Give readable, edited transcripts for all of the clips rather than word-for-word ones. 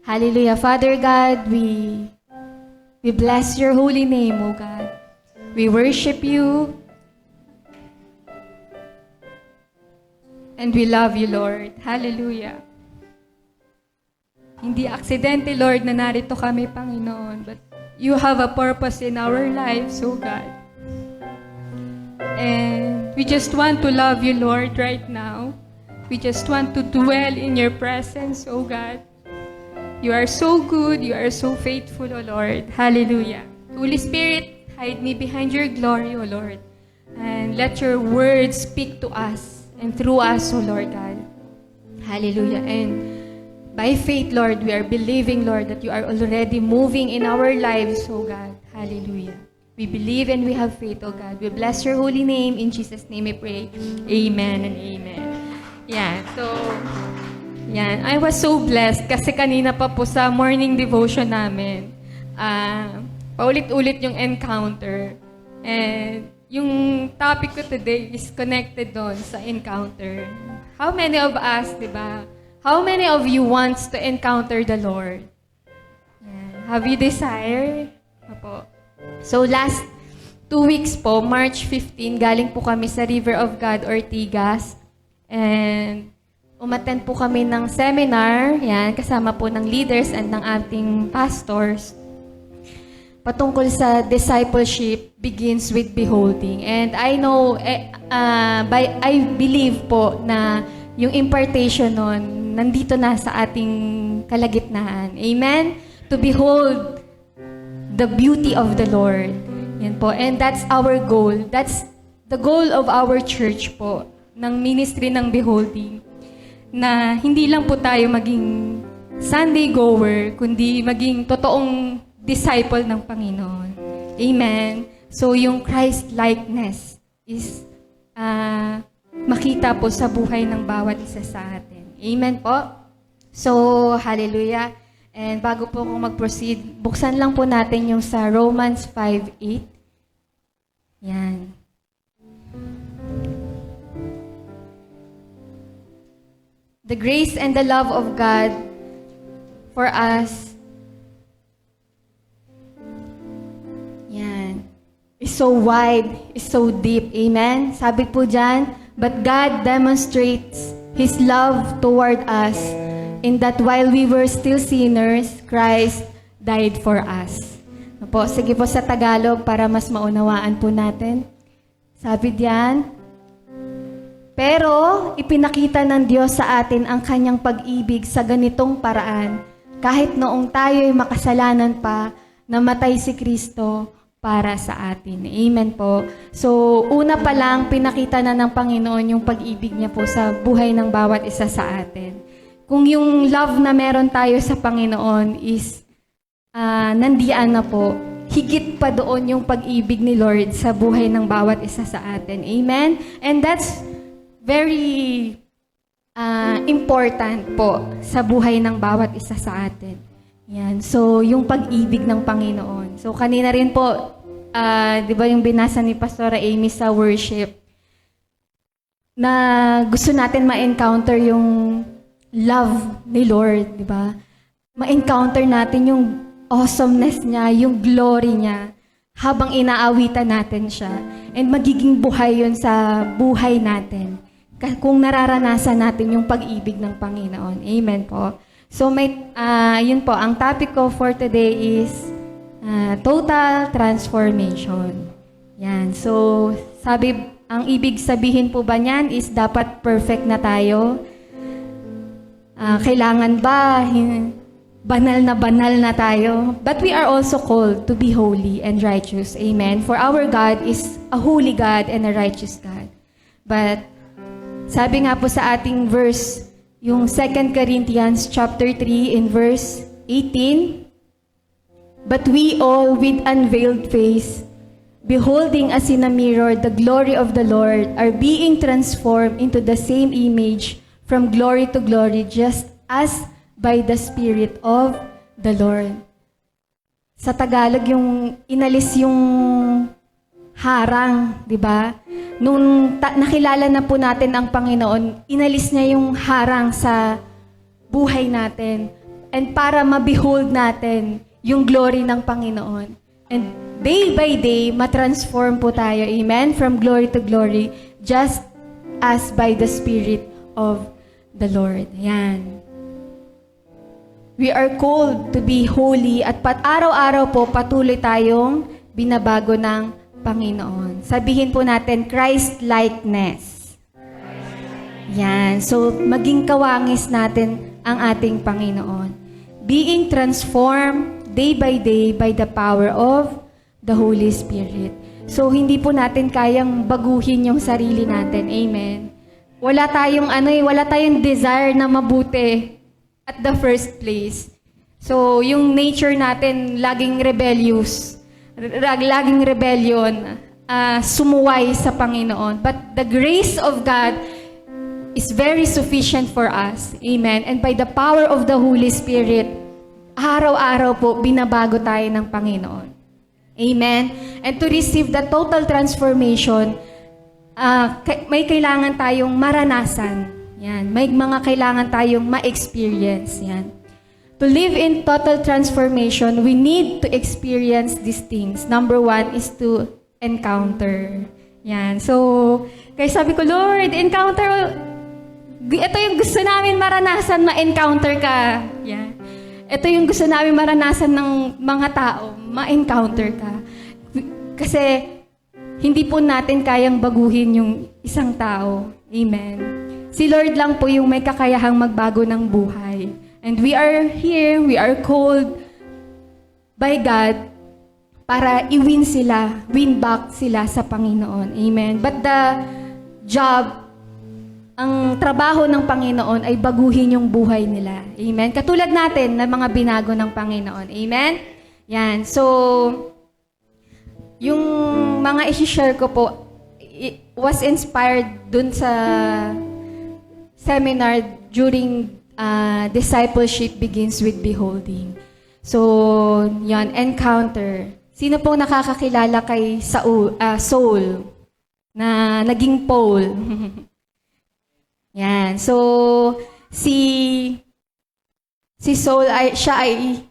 Hallelujah. Father God, we bless your holy name, O God. We worship you. And we love you, Lord. Hallelujah. Hindi aksidente, Lord, na narito kami, Panginoon. But you have a purpose in our lives, O God. And we just want to love you, Lord, right now. We just want to dwell in your presence, O God. You are so good. You are so faithful, O Lord. Hallelujah. Holy Spirit, hide me behind your glory, O Lord. And let your words speak to us and through us, O Lord God. Hallelujah. And by faith, Lord, we are believing, Lord, that you are already moving in our lives, O God. Hallelujah. We believe and we have faith, O God. We bless your holy name. In Jesus' name we pray. Amen and amen. Yan. So, yan. I was so blessed kasi kanina pa po sa morning devotion namin, paulit-ulit yung encounter. And yung topic ko today is connected doon sa encounter. How many of us, di ba? How many of you wants to encounter the Lord? Yan. Have you desire? Apo. So last 2 weeks po, March 15, galing po kami sa River of God, Ortigas. And umattend po kami ng seminar, yan, kasama po ng leaders and ng ating pastors. Patungkol sa discipleship begins with beholding. And I know, I believe po na yung impartation nun, nandito na sa ating kalagitnaan. Amen? To behold the beauty of the Lord. Yan po. And that's our goal. That's the goal of our church po, ng ministry ng beholding. Na hindi lang po tayo maging Sunday goer, kundi maging totoong disciple ng Panginoon. Amen? So, yung Christ-likeness is makita po sa buhay ng bawat isa sa atin. Amen po? So, hallelujah. And bago po akong mag-proceed, buksan lang po natin yung sa Romans 5:8. Yan. The grace and the love of God for us, yan, is so wide, is so deep. Amen? Sabi po dyan, but God demonstrates His love toward us in that while we were still sinners, Christ died for us. Po, sige po sa Tagalog para mas maunawaan po natin. Sabi diyan, pero ipinakita ng Diyos sa atin ang kanyang pag-ibig sa ganitong paraan, kahit noong tayo'y makasalanan pa, namatay si Kristo para sa atin. Amen po. So, una pa lang, pinakita na ng Panginoon yung pag-ibig niya po sa buhay ng bawat isa sa atin. Kung yung love na meron tayo sa Panginoon is nandiyan na po, higit pa doon yung pag-ibig ni Lord sa buhay ng bawat isa sa atin. Amen? And that's very important po sa buhay ng bawat isa sa atin. Yan. So, yung pag-ibig ng Panginoon. So, kanina rin po, di ba yung binasa ni Pastora Amy sa worship, na gusto natin ma-encounter yung love ni Lord, di ba? Ma-encounter natin yung awesomeness niya, yung glory niya, habang inaawitan natin siya. And magiging buhay yun sa buhay natin. Kung nararanasan natin yung pag-ibig ng Panginoon. Amen po. So, yun po, ang topic ko for today is total transformation. Yan. So, ang ibig sabihin po ba niyan is dapat perfect na tayo? Kailangan ba banal na tayo? But we are also called to be holy and righteous. Amen. For our God is a holy God and a righteous God. But sabi nga po sa ating verse, yung 2 Corinthians chapter 3 in verse 18, but we all with unveiled face, beholding as in a mirror the glory of the Lord, are being transformed into the same image from glory to glory, just as by the Spirit of the Lord. Sa Tagalog, yung inalis yung harang, di ba? Nung nakilala na po natin ang Panginoon, inalis niya yung harang sa buhay natin. and para ma-behold natin yung glory ng Panginoon. And day by day, matransform po tayo, amen, from glory to glory, just as by the Spirit of the Lord. Yan. We are called to be holy at araw-araw po patuloy tayong binabago ng Panginoon. Sabihin po natin, Christ-likeness. Yan. So, maging kawangis natin ang ating Panginoon. Being transformed day by the power of the Holy Spirit. So, hindi po natin kayang baguhin yung sarili natin. Amen. Wala tayong desire na mabuti at the first place. So, yung nature natin laging rebellious, laging rebellion, sumuway sa Panginoon. But the grace of God is very sufficient for us. Amen. And by the power of the Holy Spirit, araw-araw po binabago tayo ng Panginoon. Amen. And to receive the total transformation, may kailangan tayong maranasan. Yan. May mga kailangan tayong ma-experience. Yan. To live in total transformation, we need to experience these things. Number 1 is to encounter. Yan. So, kaya sabi ko, Lord, encounter, ito yung gusto namin maranasan, ma-encounter ka. Yan. Ito yung gusto namin maranasan ng mga tao, ma-encounter ka. Kasi, hindi po natin kayang baguhin yung isang tao. Amen. Si Lord lang po yung may kakayahang magbago ng buhay. And we are here, we are called by God para i-win sila, win back sila sa Panginoon. Amen. But the job, ang trabaho ng Panginoon ay baguhin yung buhay nila. Amen. Katulad natin na mga binago ng Panginoon. Amen. Yan. So, yung mga isi-share ko po, was inspired dun sa seminar during discipleship begins with beholding. So, yan, encounter. Sino pong nakakakilala kay Saul na naging Paul? Yan. So, si Saul siya ay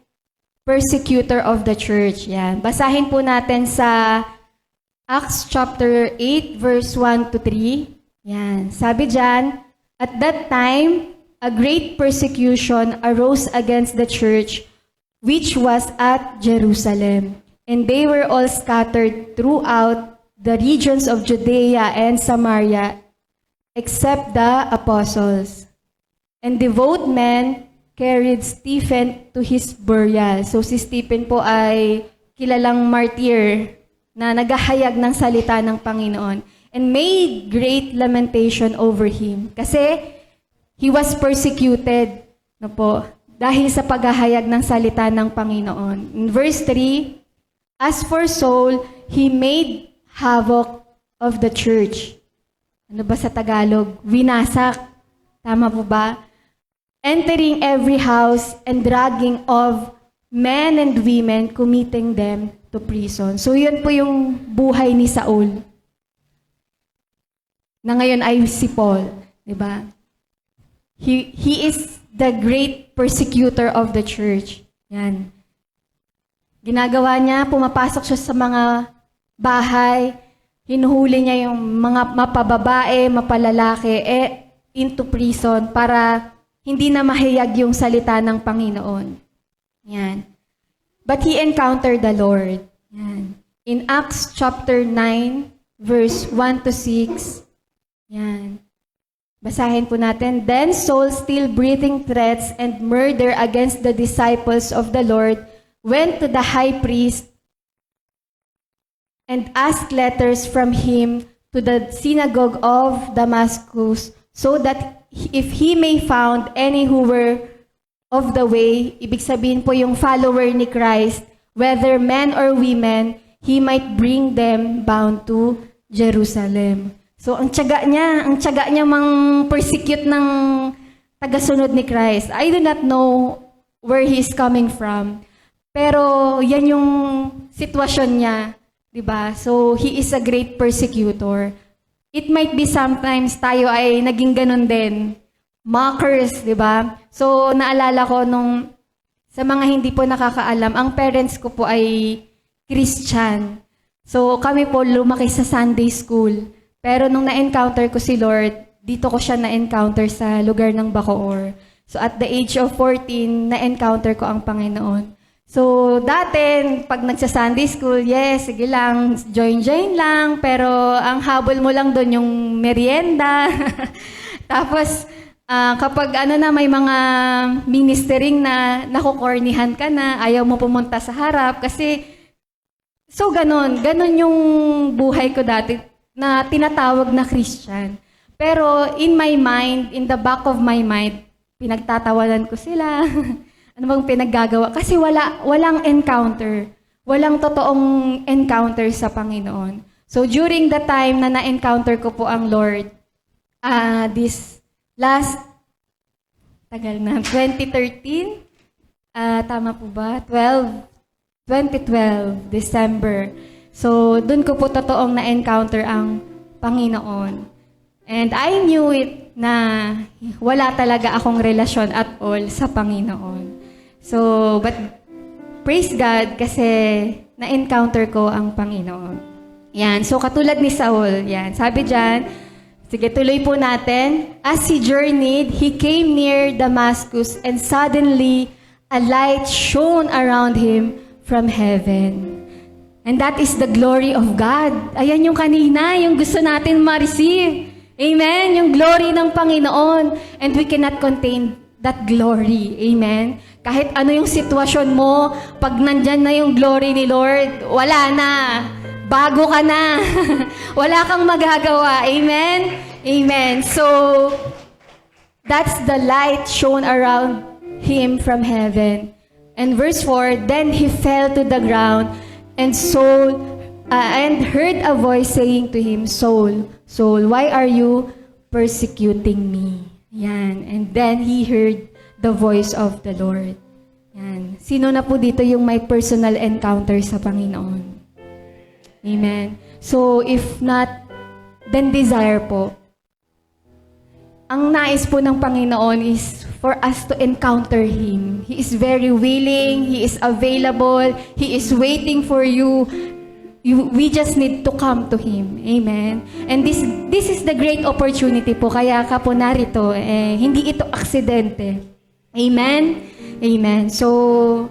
persecutor of the church. Yan. Basahin po natin sa Acts chapter 8 verse 1 to 3. Yan. Sabi diyan, at that time, a great persecution arose against the church, which was at Jerusalem. And they were all scattered throughout the regions of Judea and Samaria, except the apostles. And devout men carried Stephen to his burial. So si Stephen po ay kilalang martyr na naghahayag ng salita ng Panginoon. And made great lamentation over him. Kasi he was persecuted, no po, dahil sa paghahayag ng salita ng Panginoon. In verse 3, as for Saul, he made havoc of the church. Ano ba sa Tagalog? Winasak. Tama po ba? Entering every house and dragging of men and women, committing them to prison. So yun po yung buhay ni Saul. Na ngayon ay si Paul, di ba? He is the great persecutor of the church. Yan. Ginagawa niya, pumapasok siya sa mga bahay, hinuhuli niya yung mga mapababae, mapalalaki, into prison para hindi na mahayag yung salita ng Panginoon. Yan. But he encountered the Lord. Yan. In Acts chapter 9, verse 1 to 6, yan. Basahin po natin. Then Saul, still breathing threats and murder against the disciples of the Lord, went to the high priest and asked letters from him to the synagogue of Damascus, so that if he may found any who were of the way, ibig sabihin po yung follower ni Christ, whether men or women, he might bring them bound to Jerusalem. So, ang tiyaga niya mang-persecute ng tagasunod ni Christ. I do not know where he is coming from. Pero, yan yung sitwasyon niya. Diba? So, he is a great persecutor. It might be sometimes tayo ay naging ganun din. Mockers, diba? So, naalala ko nung Sa mga hindi po nakakaalam, ang parents ko po ay Christian. So kami po lumaki sa Sunday school. Pero nung na-encounter ko si Lord, dito ko siya na-encounter sa lugar ng Bacoor. So at the age of 14, na-encounter ko ang Panginoon. So dati, pag nagsa-Sunday school, yes, sige lang, join-join lang. Pero ang habol mo lang doon yung merienda. Tapos, kapag may mga ministering na nakukornihan ka na, ayaw mo pumunta sa harap. Kasi, so ganon yung buhay ko dati na tinatawag na Christian. Pero in my mind, in the back of my mind, pinagtatawanan ko sila. Ano bang pinaggagawa? Kasi walang encounter. Walang totoong encounter sa Panginoon. So during the time na na-encounter ko po ang Lord, this last, tagal na, 2013, tama po ba? 2012, December. So dun ko po totoong na-encounter ang Panginoon. And I knew it na wala talaga akong relasyon at all sa Panginoon. So, but praise God kasi na-encounter ko ang Panginoon. Yan. So, katulad ni Saul. Yan. Sabi dyan, sige, tuloy po natin. As he journeyed, he came near Damascus and suddenly a light shone around him from heaven. And that is the glory of God. Ayan yung kanina, yung gusto natin ma-receive. Amen? Yung glory ng Panginoon. And we cannot contain that glory. Amen? Kahit ano yung sitwasyon mo, pag nandyan na yung glory ni Lord, wala na. Bago ka na. Wala kang magagawa. Amen? Amen. So, that's the light shown around him from heaven. And verse 4, then he fell to the ground and heard a voice saying to him, Saul, Saul, why are you persecuting me? Yan. And then he heard the voice of the Lord. Yan. Sino na po dito yung may personal encounter sa Panginoon? Amen. So, if not, then desire po. Ang nais po ng Panginoon is for us to encounter Him. He is very willing. He is available. He is waiting for you. We just need to come to Him. Amen. And this is the great opportunity po. Kaya ka po narito, hindi ito aksidente. Amen? Amen. So,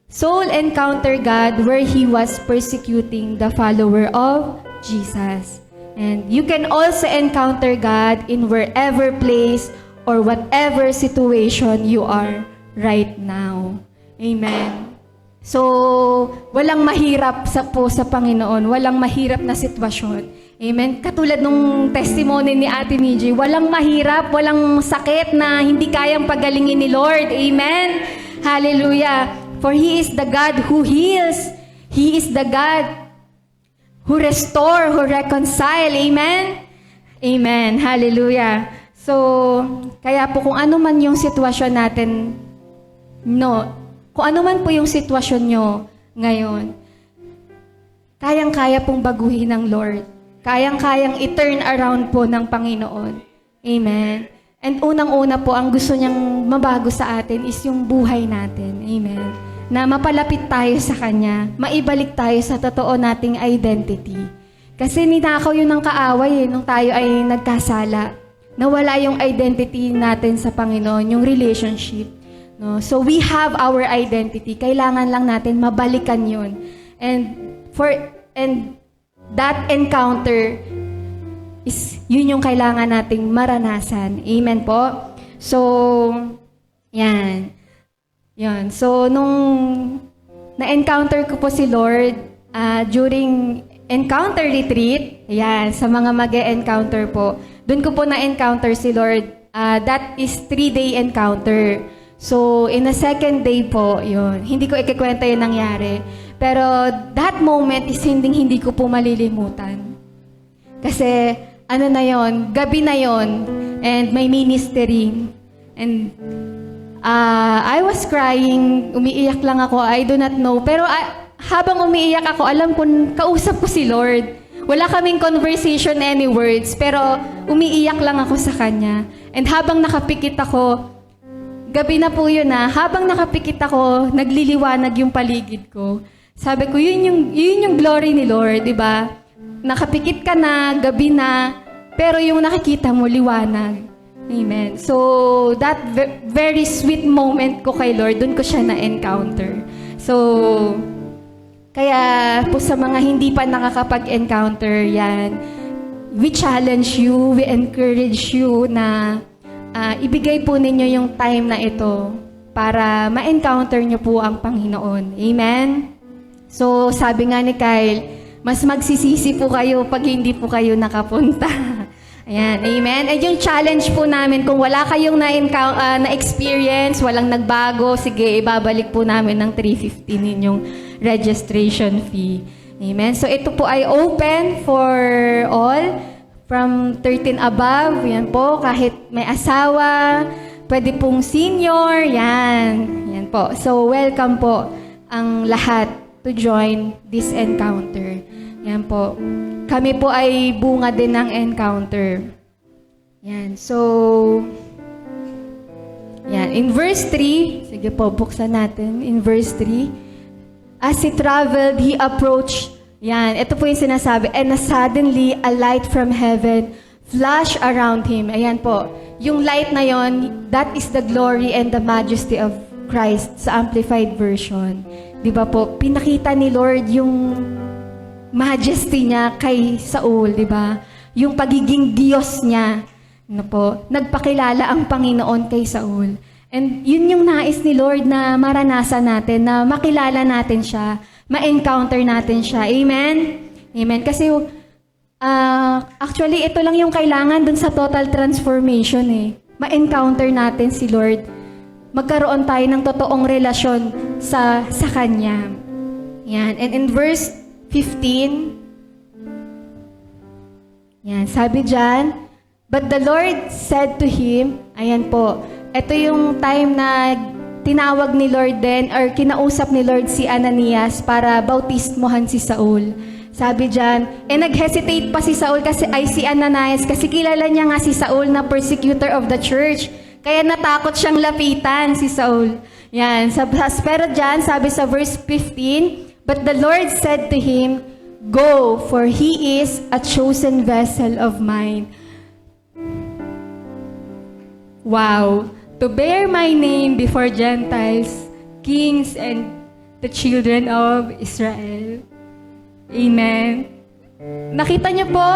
Saul encountered God where he was persecuting the follower of Jesus. And you can also encounter God in wherever place or whatever situation you are right now. Amen. So, walang mahirap sa Panginoon. Walang mahirap na sitwasyon. Amen. Katulad nung testimony ni Ate Miji, walang mahirap, walang sakit na hindi kayang pagalingin ni Lord. Amen. Hallelujah. For He is the God who heals. He is the God who restore, who reconcile. Amen. Amen. Hallelujah. So, kaya po kung ano man yung sitwasyon natin, kung ano man po yung sitwasyon nyo ngayon, kayang-kaya pong baguhin ng Lord. Kayang-kayang i-turn around po ng Panginoon. Amen. And unang-una po, ang gusto niyang mabago sa atin is yung buhay natin. Amen. Na mapalapit tayo sa Kanya. Maibalik tayo sa totoo nating identity. Kasi ninakaw yun ng kaaway nung tayo ay nagkasala. Nawala yung identity natin sa Panginoon, yung relationship. No? So we have our identity. Kailangan lang natin mabalikan yun. And that encounter is yun yung kailangan nating maranasan. Amen po? So, yan. Yan. So, nung na-encounter ko po si Lord during encounter retreat, yan, sa mga mag-e-encounter po, dun ko po na-encounter si Lord. That is 3-day encounter. So, in a second day po, yun. Hindi ko ikikwenta yung nangyari. Pero that moment is hindi ko po malilimutan. Kasi ano na yon, gabi na yon, and may ministry. And I was crying, umiiyak lang ako, I do not know. Pero habang umiiyak ako, alam ko, kausap ko si Lord. Wala kaming conversation, any words, pero umiiyak lang ako sa Kanya. And habang nakapikit ako, gabi na po yun habang nakapikit ako, nagliliwanag yung paligid ko. Sabi ko, yun yung glory ni Lord, di ba? Nakapikit ka na, gabi na, pero yung nakikita mo, liwanag. Amen. So, that very sweet moment ko kay Lord, dun ko siya na-encounter. So, kaya po sa mga hindi pa nakakapag-encounter yan, we challenge you, we encourage you na ibigay po ninyo yung time na ito para ma-encounter nyo po ang Panginoon. Amen? So, sabi nga ni Kyle, mas magsisisi po kayo pag hindi po kayo nakapunta. Ayan, amen. And yung challenge po namin, kung wala kayong na-experience, walang nagbago, sige, ibabalik po namin ng 350 ninyong registration fee. Amen. So, ito po ay open for all from 13 above. Yan po, kahit may asawa, pwede pong senior, yan. Yan po. So, welcome po ang lahat to join this encounter. Yan po. Kami po ay bunga din ng encounter. Yan. So, yan. In verse 3, sige po, buksan natin. In verse 3, as he traveled, he approached. Yan. Ito po yung sinasabi. And suddenly, a light from heaven flashed around him. Ayan po. Yung light na yon, that is the glory and the majesty of Christ sa Amplified Version. Di ba po? Pinakita ni Lord yung majesty niya kay Saul, di ba? Yung pagiging Diyos niya. Ano po? Nagpakilala ang Panginoon kay Saul. And yun yung nais ni Lord na maranasan natin, na makilala natin siya, ma-encounter natin siya. Amen? Amen. Kasi actually, ito lang yung kailangan dun sa total transformation eh. Ma-encounter natin si Lord. Magkaroon tayo ng totoong relasyon sa Kanya. Yan. And in verse 15, yan, sabi dyan, but the Lord said to him, ayan po, ito yung time na tinawag ni Lord din, or kinausap ni Lord si Ananias para bautismohan si Saul. Sabi dyan, nag-hesitate pa si Saul si Ananias, kasi kilala niya nga si Saul na persecutor of the church. Kaya natakot siyang lapitan si Saul. Yan. Pero dyan, sabi sa verse 15, but the Lord said to him, go, for he is a chosen vessel of mine. Wow. To bear my name before Gentiles, kings, and the children of Israel. Amen. Nakita niyo po,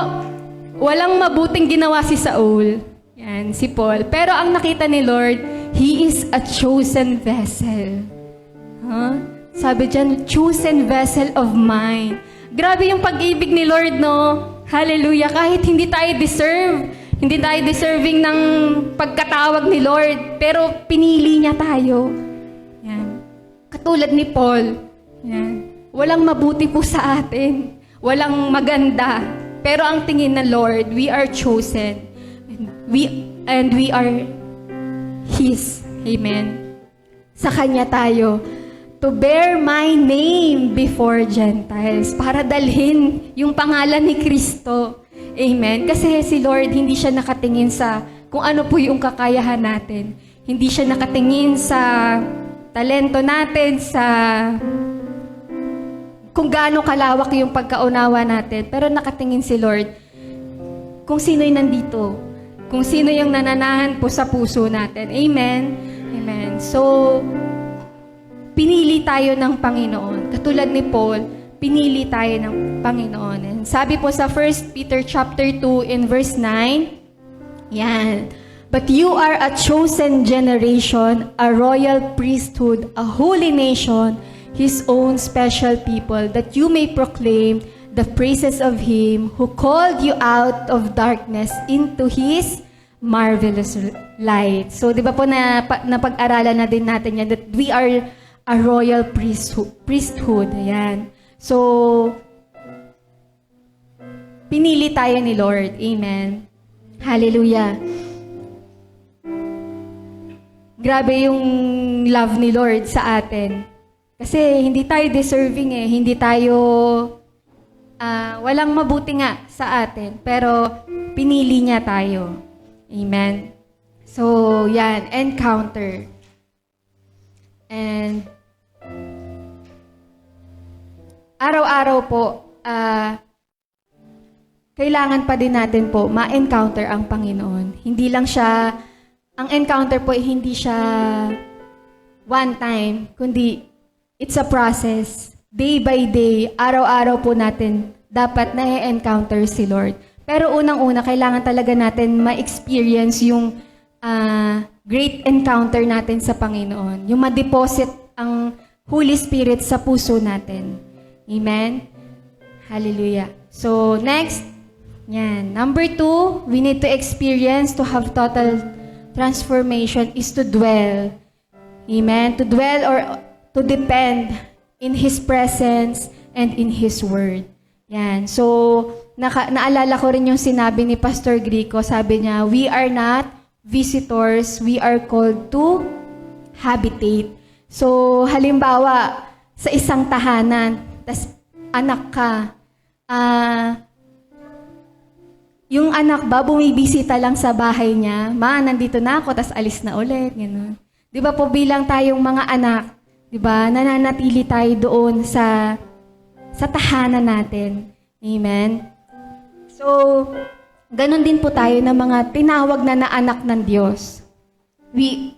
walang mabuting ginawa si Saul. Yan, si Paul. Pero ang nakita ni Lord, he is a chosen vessel. Huh? Sabi dyan, chosen vessel of mine. Grabe yung pag-ibig ni Lord, no? Hallelujah. Kahit hindi tayo deserving ng pagkatawag ni Lord, pero pinili niya tayo. Yan. Katulad ni Paul. Yan. Walang mabuti po sa atin. Walang maganda. Pero ang tingin ng Lord, we are chosen. And we are His. Amen. Sa Kanya tayo. To bear my name before Gentiles. Para dalhin yung pangalan ni Kristo. Amen. Kasi si Lord, hindi siya nakatingin sa kung ano po yung kakayahan natin. Hindi siya nakatingin sa talento natin, sa kung gaano kalawak yung pagkaunawa natin. Pero nakatingin si Lord kung sino'y nandito. Kung sino yung nananahan po sa puso natin. Amen? Amen. So, pinili tayo ng Panginoon. Katulad ni Paul, pinili tayo ng Panginoon. And sabi po sa 1 Peter chapter 2 in verse 9, yan. But you are a chosen generation, a royal priesthood, a holy nation, His own special people, that you may proclaim the praises of Him who called you out of darkness into His marvelous light. So, di ba po napag-aralan na din natin yan, that we are a royal priesthood. Ayan. So, pinili tayo ni Lord. Amen. Hallelujah. Grabe yung love ni Lord sa atin. Kasi hindi tayo deserving eh. Hindi tayo, walang mabuti nga sa atin. Pero, pinili niya tayo. Amen. So, yan. Encounter. And araw-araw po, kailangan pa din natin po ma-encounter ang Panginoon. Hindi lang siya, ang encounter po hindi siya one time, kundi it's a process. Day by day, araw-araw po natin dapat na-encounter si Lord. Pero unang-una, kailangan talaga natin ma-experience yung great encounter natin sa Panginoon. Yung ma-deposit ang Holy Spirit sa puso natin. Amen? Hallelujah. So, next, yan. Number 2, we need to experience, to have total transformation is to dwell. Amen? To dwell or to depend in His presence and in His Word. Yan. So, naalala ko rin yung sinabi ni Pastor Grico. Sabi niya, we are not visitors, we are called to habitate. So, halimbawa, sa isang tahanan, tas anak ka, yung anak ba, bumibisita lang sa bahay niya, nandito na ako, tas alis na ulit, gano'n. Di ba po bilang tayong mga anak, di ba, nananatili tayo doon sa tahanan natin. Amen? So, ganun din po tayo ng mga tinawag na anak ng Diyos. We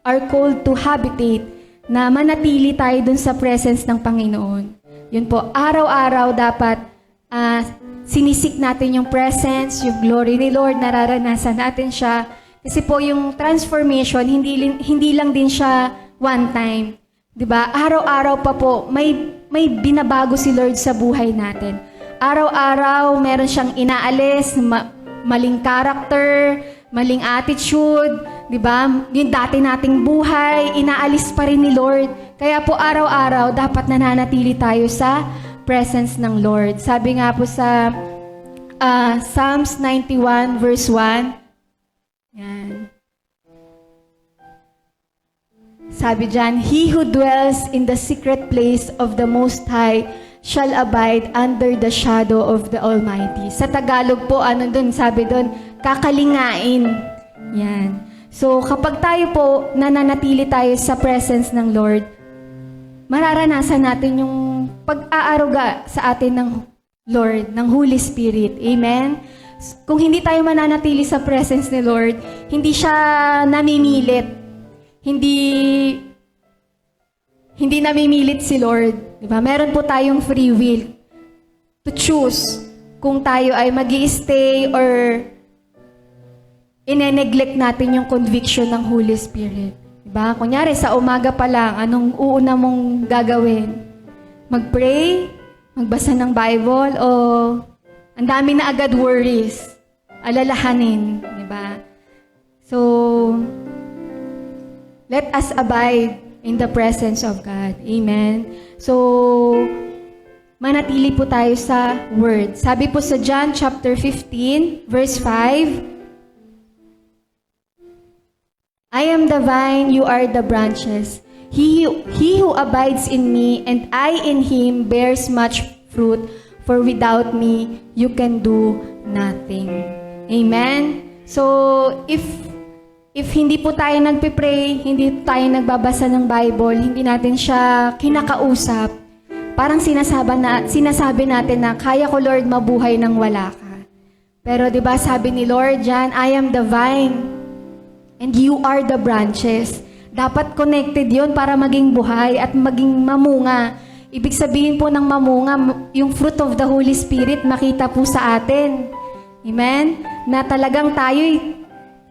are called to habitate, na manatili tayo dun sa presence ng Panginoon. Yun po, araw-araw dapat sinisik natin yung presence, yung glory ni Lord, nararanasan natin siya. Kasi po yung transformation, hindi lang din siya one time. 'Di ba? Araw-araw pa po, may binabago si Lord sa buhay natin. Araw-araw, meron siyang inaalis, maling character, maling attitude, 'di ba? Yung dati nating buhay, inaalis pa rin ni Lord. Kaya po araw-araw, dapat nananatili tayo sa presence ng Lord. Sabi nga po sa Psalms 91 verse 1, yan. Sabi dyan, He who dwells in the secret place of the Most High shall abide under the shadow of the Almighty. Sa Tagalog po, sabi doon, kakalingain. Yan. So, kapag tayo po, nananatili tayo sa presence ng Lord, mararanasan natin yung pag-aaruga sa atin ng Lord, ng Holy Spirit. Amen? Kung hindi tayo mananatili sa presence ni Lord, hindi siya namimilit. Hindi namimilit si Lord. Diba? Meron po tayong free will to choose kung tayo ay mag-i-stay or ine-neglect natin yung conviction ng Holy Spirit. Diba? Kunyari, sa umaga pa lang, anong uuna mong gagawin? Mag-pray? Magbasa ng Bible? O ang dami na agad worries? Alalahanin. Diba? So, let us abide in the presence of God. Amen? So, manatili po tayo sa Word. Sabi po sa John chapter 15, verse 5, I am the vine, you are the branches. He who abides in me and I in him bears much fruit, for without me you can do nothing. Amen? So, if hindi po tayo nagpe-pray, hindi tayo nagbabasa ng Bible, hindi natin siya kinakausap, parang sinasabi natin na, kaya ko Lord mabuhay nang wala ka. Pero 'di ba sabi ni Lord diyan, I am the vine and you are the branches. Dapat connected 'yon para maging buhay at maging mamunga. Ibig sabihin po ng mamunga, yung fruit of the Holy Spirit makita po sa atin. Amen? Na talagang tayo'y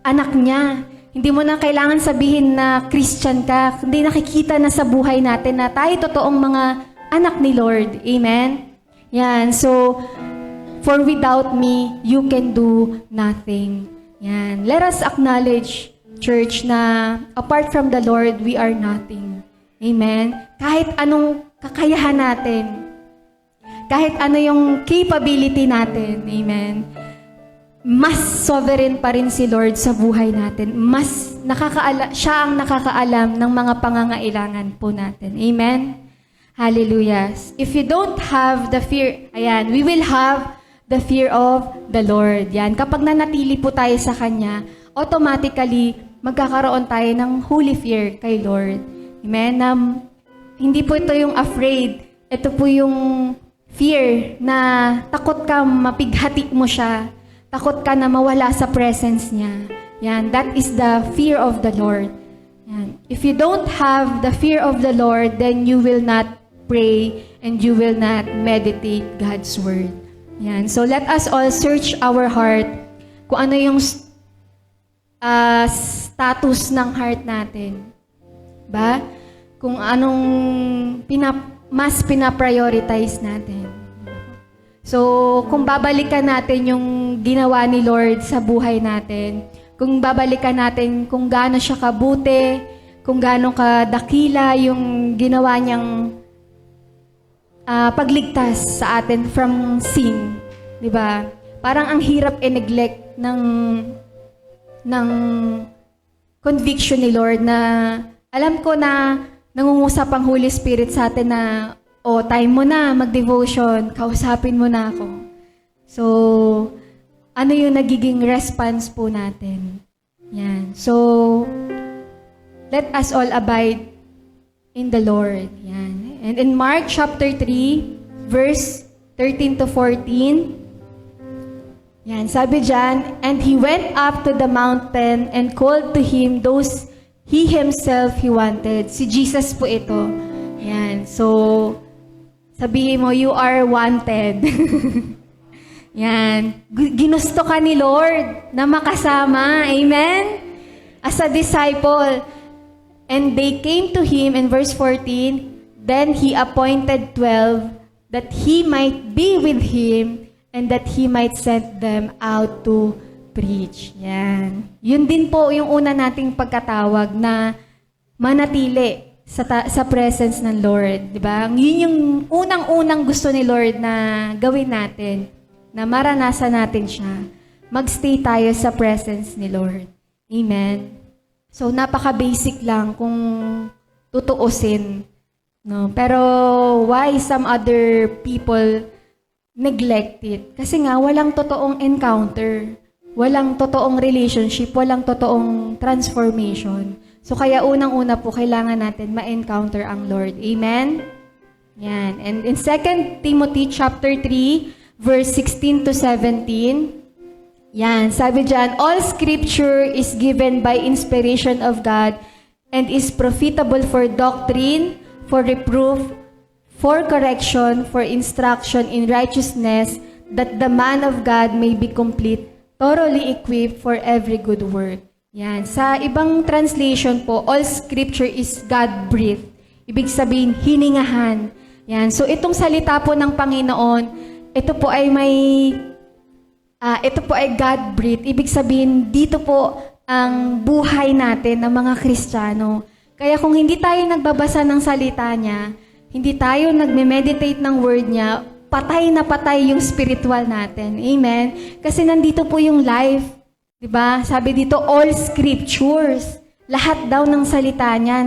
anak niya. Hindi mo na kailangan sabihin na Christian ka. Hindi nakikita na sa buhay natin na tayo totoong mga anak ni Lord. Amen? Yan. So, for without me, you can do nothing. Yan. Let us acknowledge, church, na apart from the Lord, we are nothing. Amen? Kahit anong kakayahan natin, kahit ano yung capability natin, amen, mas sovereign pa rin si Lord sa buhay natin. Mas siya ang nakakaalam ng mga pangangailangan po natin. Amen? Hallelujah. If you don't have the fear, ayan, we will have the fear of the Lord. Yan. Kapag nanatili po tayo sa Kanya, automatically, magkakaroon tayo ng holy fear kay Lord. Amen? Na hindi po ito yung afraid. Ito po yung fear na takot ka mapighati mo siya. Takot ka na mawala sa presence niya. Yan, that is the fear of the Lord. Yan. If you don't have the fear of the Lord, then you will not pray and you will not meditate God's word. Yan. So let us all search our heart kung ano yung status ng heart natin. Ba? Kung anong mas pinaprioritize natin. So, kung babalikan natin yung ginawa ni Lord sa buhay natin, kung babalikan natin kung gaano siya kabuti, kung gaano kadakila yung ginawa niyang pagligtas sa atin from sin, di ba? Parang ang hirap i-neglect ng conviction ni Lord na alam ko na nangungusap ang Holy Spirit sa atin na time mo na, mag-devotion, kausapin mo na ako. So, ano yung nagiging response po natin? Yan. So, let us all abide in the Lord. Yan. And in Mark chapter 3, verse 13 to 14, yan, sabi dyan, and he went up to the mountain and called to him those he himself he wanted. Si Jesus po ito. Yan. So, sabihin mo, you are wanted. Yan. Ginusto ka ni Lord na makasama. Amen? As a disciple. And they came to him in verse 14, then he appointed 12 that he might be with him and that he might send them out to preach. Yan. Yun din po yung una nating pagkatawag na manatili sa presence ng Lord, di ba? Yun yung unang-unang gusto ni Lord na gawin natin, na maranasan natin siya. Magstay tayo sa presence ni Lord. Amen. So napaka-basic lang kung tutuusin, no? Pero why some other people neglect it? Kasi nga walang totoong encounter, walang totoong relationship, walang totoong transformation. So, kaya unang-una po, kailangan natin ma-encounter ang Lord. Amen? Yan. And in 2 Timothy chapter 3, verse 16 to 17, yan, sabi dyan, all scripture is given by inspiration of God and is profitable for doctrine, for reproof, for correction, for instruction in righteousness, that the man of God may be complete, thoroughly equipped for every good work. Yan. Sa ibang translation po, all scripture is God-breathed. Ibig sabihin, hiningahan. Yan. So, itong salita po ng Panginoon, ito po ay God-breathed. Ibig sabihin, dito po ang buhay natin ng mga Kristiyano. Kaya kung hindi tayo nagbabasa ng salita niya, hindi tayo nagme-meditate ng word niya, patay na patay yung spiritual natin. Amen? Kasi nandito po yung life. Diba? Sabi dito, all scriptures. Lahat daw ng salita niya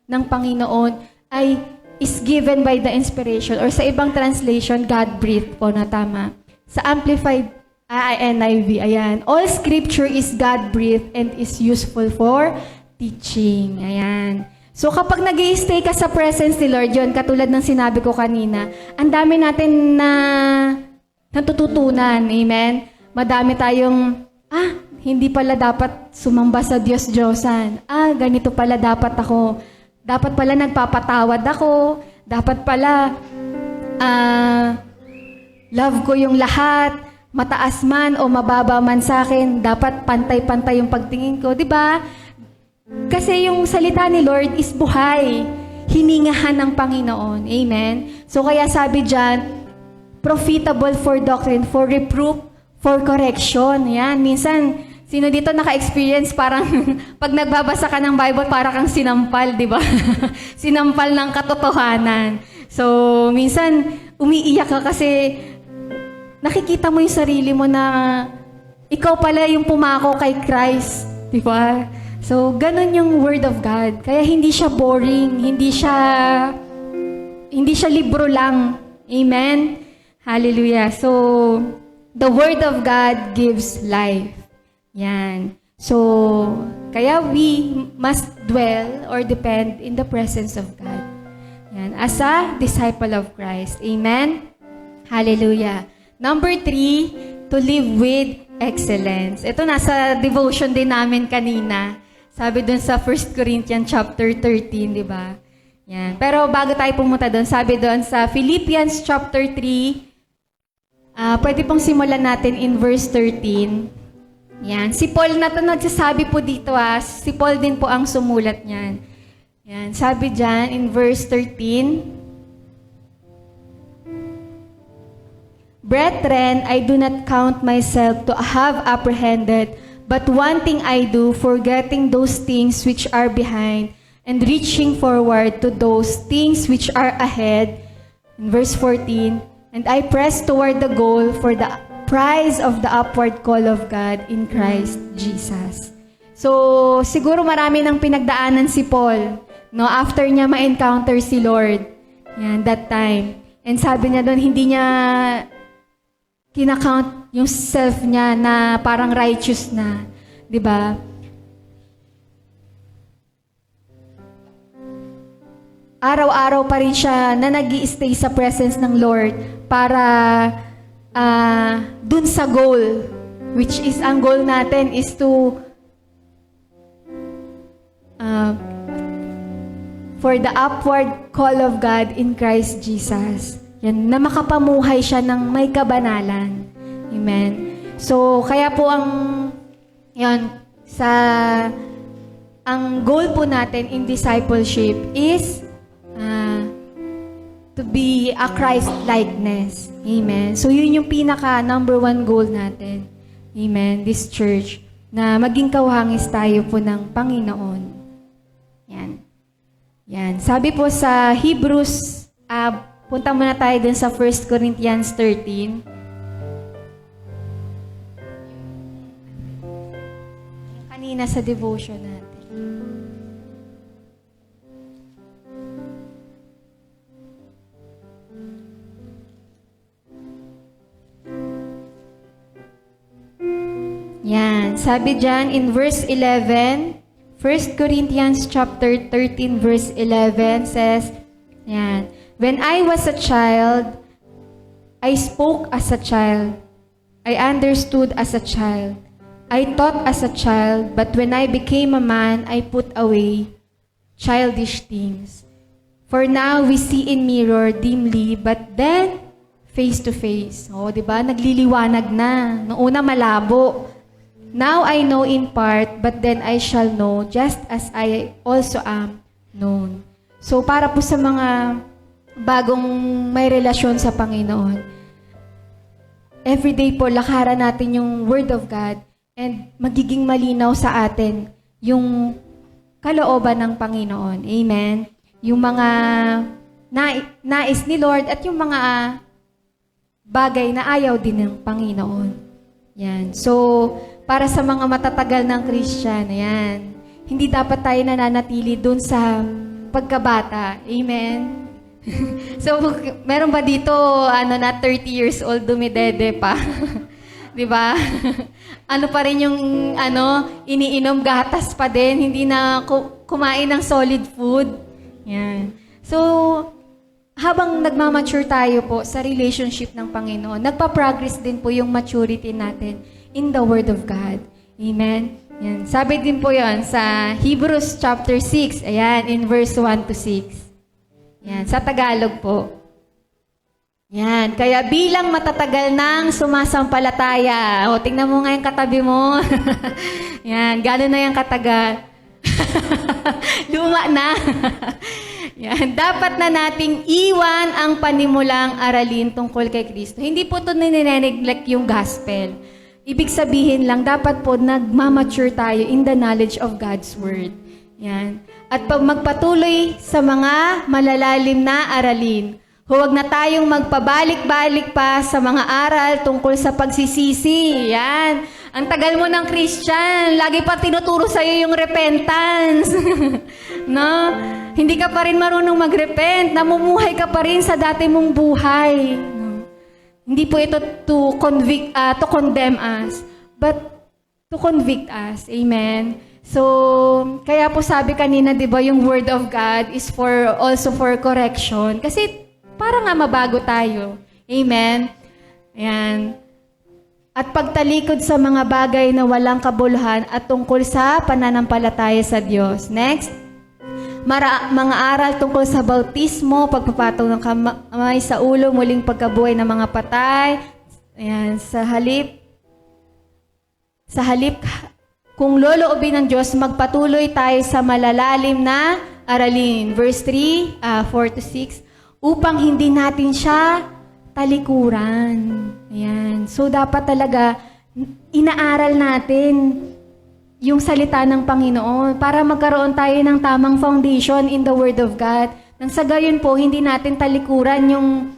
ng Panginoon ay is given by the inspiration. Or sa ibang translation, God-breathed po na tama. Sa Amplified NIV, ayan. All scripture is God-breathed and is useful for teaching. Ayan. So kapag nag-i-stay ka sa presence ni Lord, yun, katulad ng sinabi ko kanina, ang dami natin na natututunan. Amen? Madami tayong, hindi pala dapat sumamba sa Diyos-Diyosan. Ganito pala dapat ako. Dapat pala nagpapatawad ako. Dapat pala love ko yung lahat. Mataas man o mababa man sa akin. Dapat pantay-pantay yung pagtingin ko. Diba? Kasi yung salita ni Lord is buhay. Hiningahan ng Panginoon. Amen? So kaya sabi dyan, profitable for doctrine, for reproof, for correction. Yan. Minsan, sino dito naka-experience parang pag nagbabasa ka ng Bible, para kang sinampal, di ba? Sinampal ng katotohanan. So, minsan, umiiyak ka kasi nakikita mo yung sarili mo na ikaw pala yung pumako kay Christ. Di ba? So, ganun yung Word of God. Kaya hindi siya boring, hindi siya libro lang. Amen? Hallelujah. So, the Word of God gives life. Yan. So, kaya we must dwell or depend in the presence of God. Yan, as a disciple of Christ. Amen? Hallelujah. Number 3, to live with excellence. Ito nasa devotion din namin kanina. Sabi dun sa 1 Corinthians chapter 13, di ba? Yan. Pero bago tayo pumunta dun, sabi dun sa Philippians chapter 3, pwede pong simulan natin in verse 13. Yan. Si Paul na ito nagsasabi po dito, si Paul din po ang sumulat niyan. Yan. Sabi dyan in verse 13, Brethren, I do not count myself to have apprehended, but one thing I do, forgetting those things which are behind, and reaching forward to those things which are ahead. In verse 14, and I press toward the goal for the prize of the upward call of God in Christ Jesus. So, siguro marami nang pinagdaanan si Paul, no, after niya ma-encounter si Lord. Yan, that time. And sabi niya doon, hindi niya kinakount yung self niya na parang righteous na. 'Di ba? Araw-araw pa rin siya na nag-i-stay sa presence ng Lord para dun sa goal, which is ang goal natin is to for the upward call of God in Christ Jesus. Yan, na makapamuhay siya ng may kabanalan. Amen. So, kaya po ang goal po natin in discipleship is to be a Christ-likeness. Amen. So, yun yung pinaka number 1 goal natin. Amen. This church, na maging kawangis tayo po ng Panginoon. Yan. Yan. Sabi po sa Hebrews, punta muna tayo dun sa 1 Corinthians 13. Kanina sa devotion natin. Yan. Sabi dyan in verse 11, 1 Corinthians chapter 13 verse 11 says, yan, when I was a child, I spoke as a child. I understood as a child. I thought as a child, but when I became a man, I put away childish things. For now, we see in mirror dimly, but then, face to face. O, diba? Nagliliwanag na. Noong una, malabo. Now I know in part, but then I shall know, just as I also am known. So, para po sa mga bagong may relasyon sa Panginoon, everyday po, lakaran natin yung Word of God and magiging malinaw sa atin yung kalooban ng Panginoon. Amen? Yung mga nais ni Lord at yung mga bagay na ayaw din ng Panginoon. Yan. So, para sa mga matatagal ng Christian, ayan, hindi dapat tayo nananatili dun sa pagkabata. Amen? So, meron ba dito, na 30 years old, dumidede pa? Di ba? Ano pa rin yung, iniinom, gatas pa din, hindi na kumain ng solid food. Yan. So, habang nagmamature tayo po sa relationship ng Panginoon, nagpa-progress din po yung maturity natin in the Word of God. Amen? Yan. Sabi din po yon sa Hebrews chapter 6, ayan, in verse 1 to 6. Yan, sa Tagalog po. Yan, kaya bilang matatagal ng sumasampalataya, o tingnan mo nga yung katabi mo. Yan, gano'n na yung katagal. Luma na. Yan, dapat na nating iwan ang panimulang aralin tungkol kay Kristo. Hindi po ito ninineglect yung gospel. Ibig sabihin lang, dapat po nagmamature tayo in the knowledge of God's Word. Yan. At pag magpatuloy sa mga malalalim na aralin, huwag na tayong magpabalik-balik pa sa mga aral tungkol sa pagsisisi. Yan. Ang tagal mo ng Christian, lagi pa tinuturo sa'yo yung repentance. No? Hindi ka pa rin marunong mag-repent. Namumuhay ka pa rin sa dati mong buhay. No? Hindi po ito to condemn us, but to convict us. Amen. So, kaya po sabi kanina, di ba, yung Word of God is also for correction. Kasi para nga mabago tayo. Amen. Ayan. At pagtalikod sa mga bagay na walang kabuluhan at tungkol sa pananampalataya sa Diyos. Next. Mga aral tungkol sa bautismo, pagpapataw ng kamay sa ulo, muling pagkabuhay ng mga patay. Ayan. Sa halip, kung loloobin ng Diyos, magpatuloy tayo sa malalalim na aralin. Verse 3, 4-6, upang hindi natin siya talikuran. Ayan. So, dapat talaga inaaral natin yung salita ng Panginoon para magkaroon tayo ng tamang foundation in the Word of God. Nang sa gayon po, hindi natin talikuran yung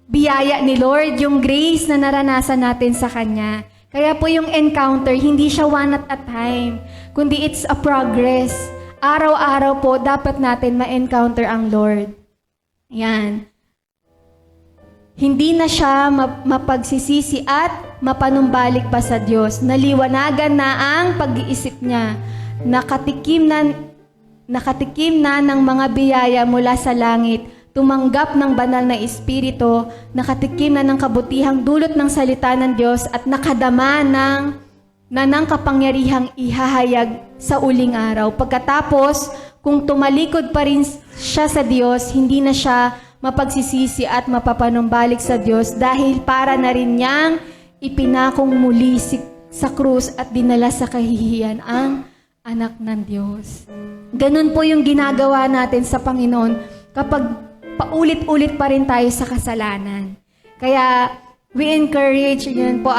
biyaya ni Lord, yung grace na naranasan natin sa Kanya. Kaya po yung encounter, hindi siya one at a time, kundi it's a progress. Araw-araw po, dapat natin ma-encounter ang Lord. Ayan. Hindi na siya mapagsisisi at mapanumbalik pa sa Diyos. Naliwanagan na ang pag-iisip niya. Nakatikim na ng mga biyaya mula sa langit. Tumanggap ng banal na Espiritu. Nakatikim na ng kabutihang dulot ng salita ng Diyos at nakadama ng kapangyarihang ihahayag sa uling araw. Pagkatapos, kung tumalikod pa rin siya sa Diyos, hindi na siya mapagsisisi at mapapanumbalik sa Diyos dahil para na rin niyang ipinakong muli sa krus at dinala sa kahihiyan ang anak ng Diyos. Ganun po yung ginagawa natin sa Panginoon kapag paulit-ulit pa rin tayo sa kasalanan. Kaya we encourage yun po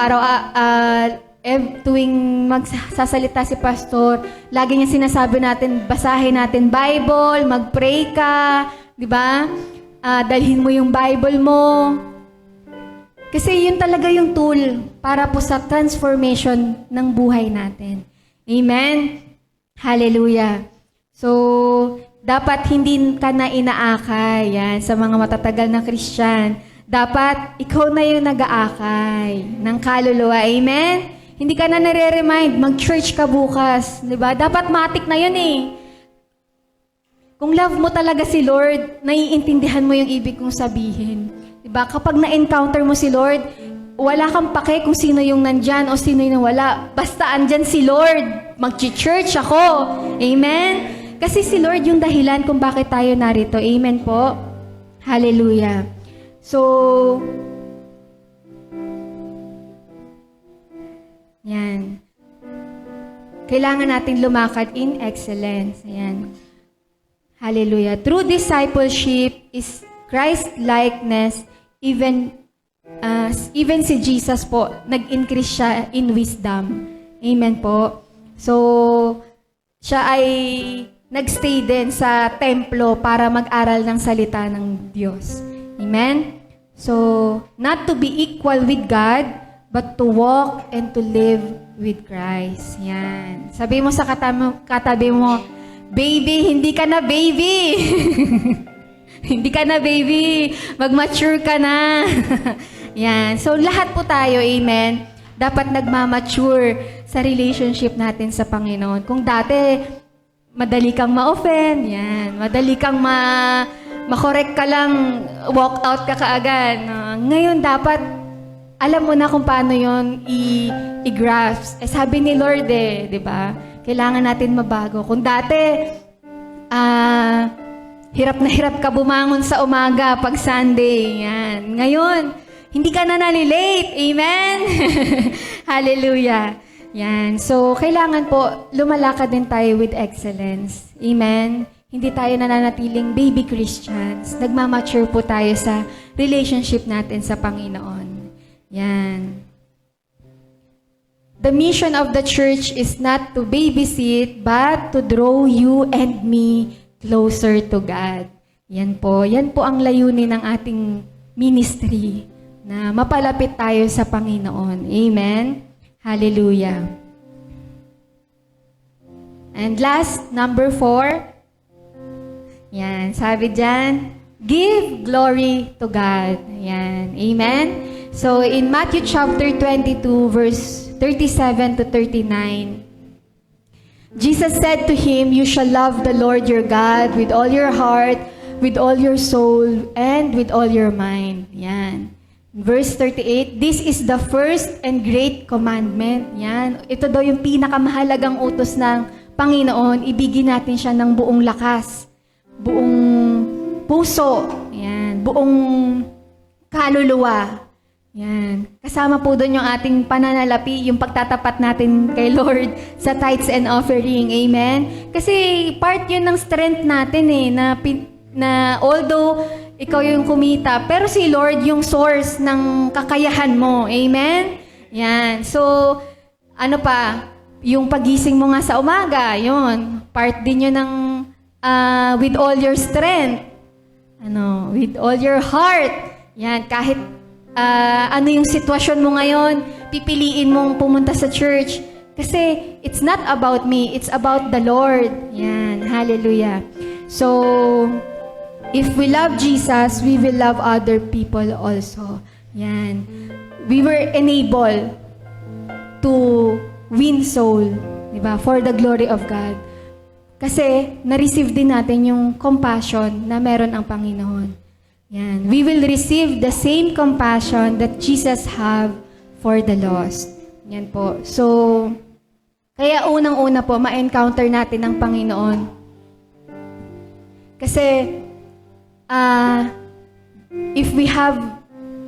tuwing magsasalita si Pastor, lagi niya sinasabi natin, basahin natin Bible, mag-pray ka, di ba? Dalhin mo yung Bible mo. Kasi yun talaga yung tool para po sa transformation ng buhay natin. Amen? Hallelujah. So, dapat hindi ka na inaakay yan, sa mga matatagal na Christian. Dapat ikaw na yung nag-aakay ng kaluluwa. Amen? Hindi ka na nare-remind, mag-church ka bukas. Diba? Dapat matik na yun eh. Kung love mo talaga si Lord, naiintindihan mo yung ibig kong sabihin. Diba? Kapag na-encounter mo si Lord, wala kang pake kung sino yung nandyan o sino yung wala. Basta andyan si Lord. Mag-church ako. Amen? Kasi si Lord yung dahilan kung bakit tayo narito. Amen po? Hallelujah. So, yan. Kailangan natin lumakad in excellence. Ayan. Hallelujah. True discipleship is Christ-likeness. Even si Jesus po, nag-increase siya in wisdom. Amen po. So, siya ay nagstay din sa templo para mag-aral ng salita ng Diyos. Amen? So, not to be equal with God, but to walk and to live with Christ. Yan. Sabi mo sa katabi mo, baby, hindi ka na baby. Hindi ka na baby. Mag-mature ka na. Yan. So, lahat po tayo, amen, dapat nagmamature sa relationship natin sa Panginoon. Kung dati, madali kang ma-offend, yan. Madali kang ma-correct ka lang, walk out ka kaagad. Ngayon, dapat, alam mo na kung paano yon i-grasp. Sabi ni Lord di ba? Kailangan natin mabago. Kung dati, hirap na hirap ka bumangon sa umaga pag Sunday. Yan. Ngayon, hindi ka na nalilate. Amen? Hallelujah. Yan. So, kailangan po, lumalakad din tayo with excellence. Amen? Hindi tayo nananatiling baby Christians. Nagmamature po tayo sa relationship natin sa Panginoon. Yan. The mission of the church is not to babysit, but to draw you and me closer to God. Yan po. Yan po ang layunin ng ating ministry, na mapalapit tayo sa Panginoon. Amen? Hallelujah. And last, number 4. Yan. Sabi dyan, give glory to God. Yan. Amen? So, in Matthew chapter 22, verse 37 to 39. Jesus said to him, "You shall love the Lord your God with all your heart, with all your soul, and with all your mind." Yan. Verse 38, "This is the first and great commandment." Yan. Ito daw yung pinakamahalagang utos ng Panginoon. Ibigin natin siya ng buong lakas, buong puso, yan, buong kaluluwa. Yan. Kasama po doon yung ating pananalapi, yung pagtatapat natin kay Lord sa tithes and offering. Amen? Kasi part yun ng strength natin na although ikaw yung kumita, pero si Lord yung source ng kakayahan mo. Amen? Yan. So, ano pa? Yung pagising mo nga sa umaga, yun. Part din yun ng with all your strength. With all your heart. Yan. Kahit ano yung sitwasyon mo ngayon, pipiliin mong pumunta sa church. Kasi it's not about me, it's about the Lord. Yan, hallelujah. So, if we love Jesus, we will love other people also. Yan. We were enabled to win soul, di ba? For the glory of God. Kasi, na-receive din natin yung compassion na meron ang Panginoon. Yan. We will receive the same compassion that Jesus have for the lost. Yan po. So, kaya unang-una po, ma-encounter natin ang Panginoon. Kasi, if we have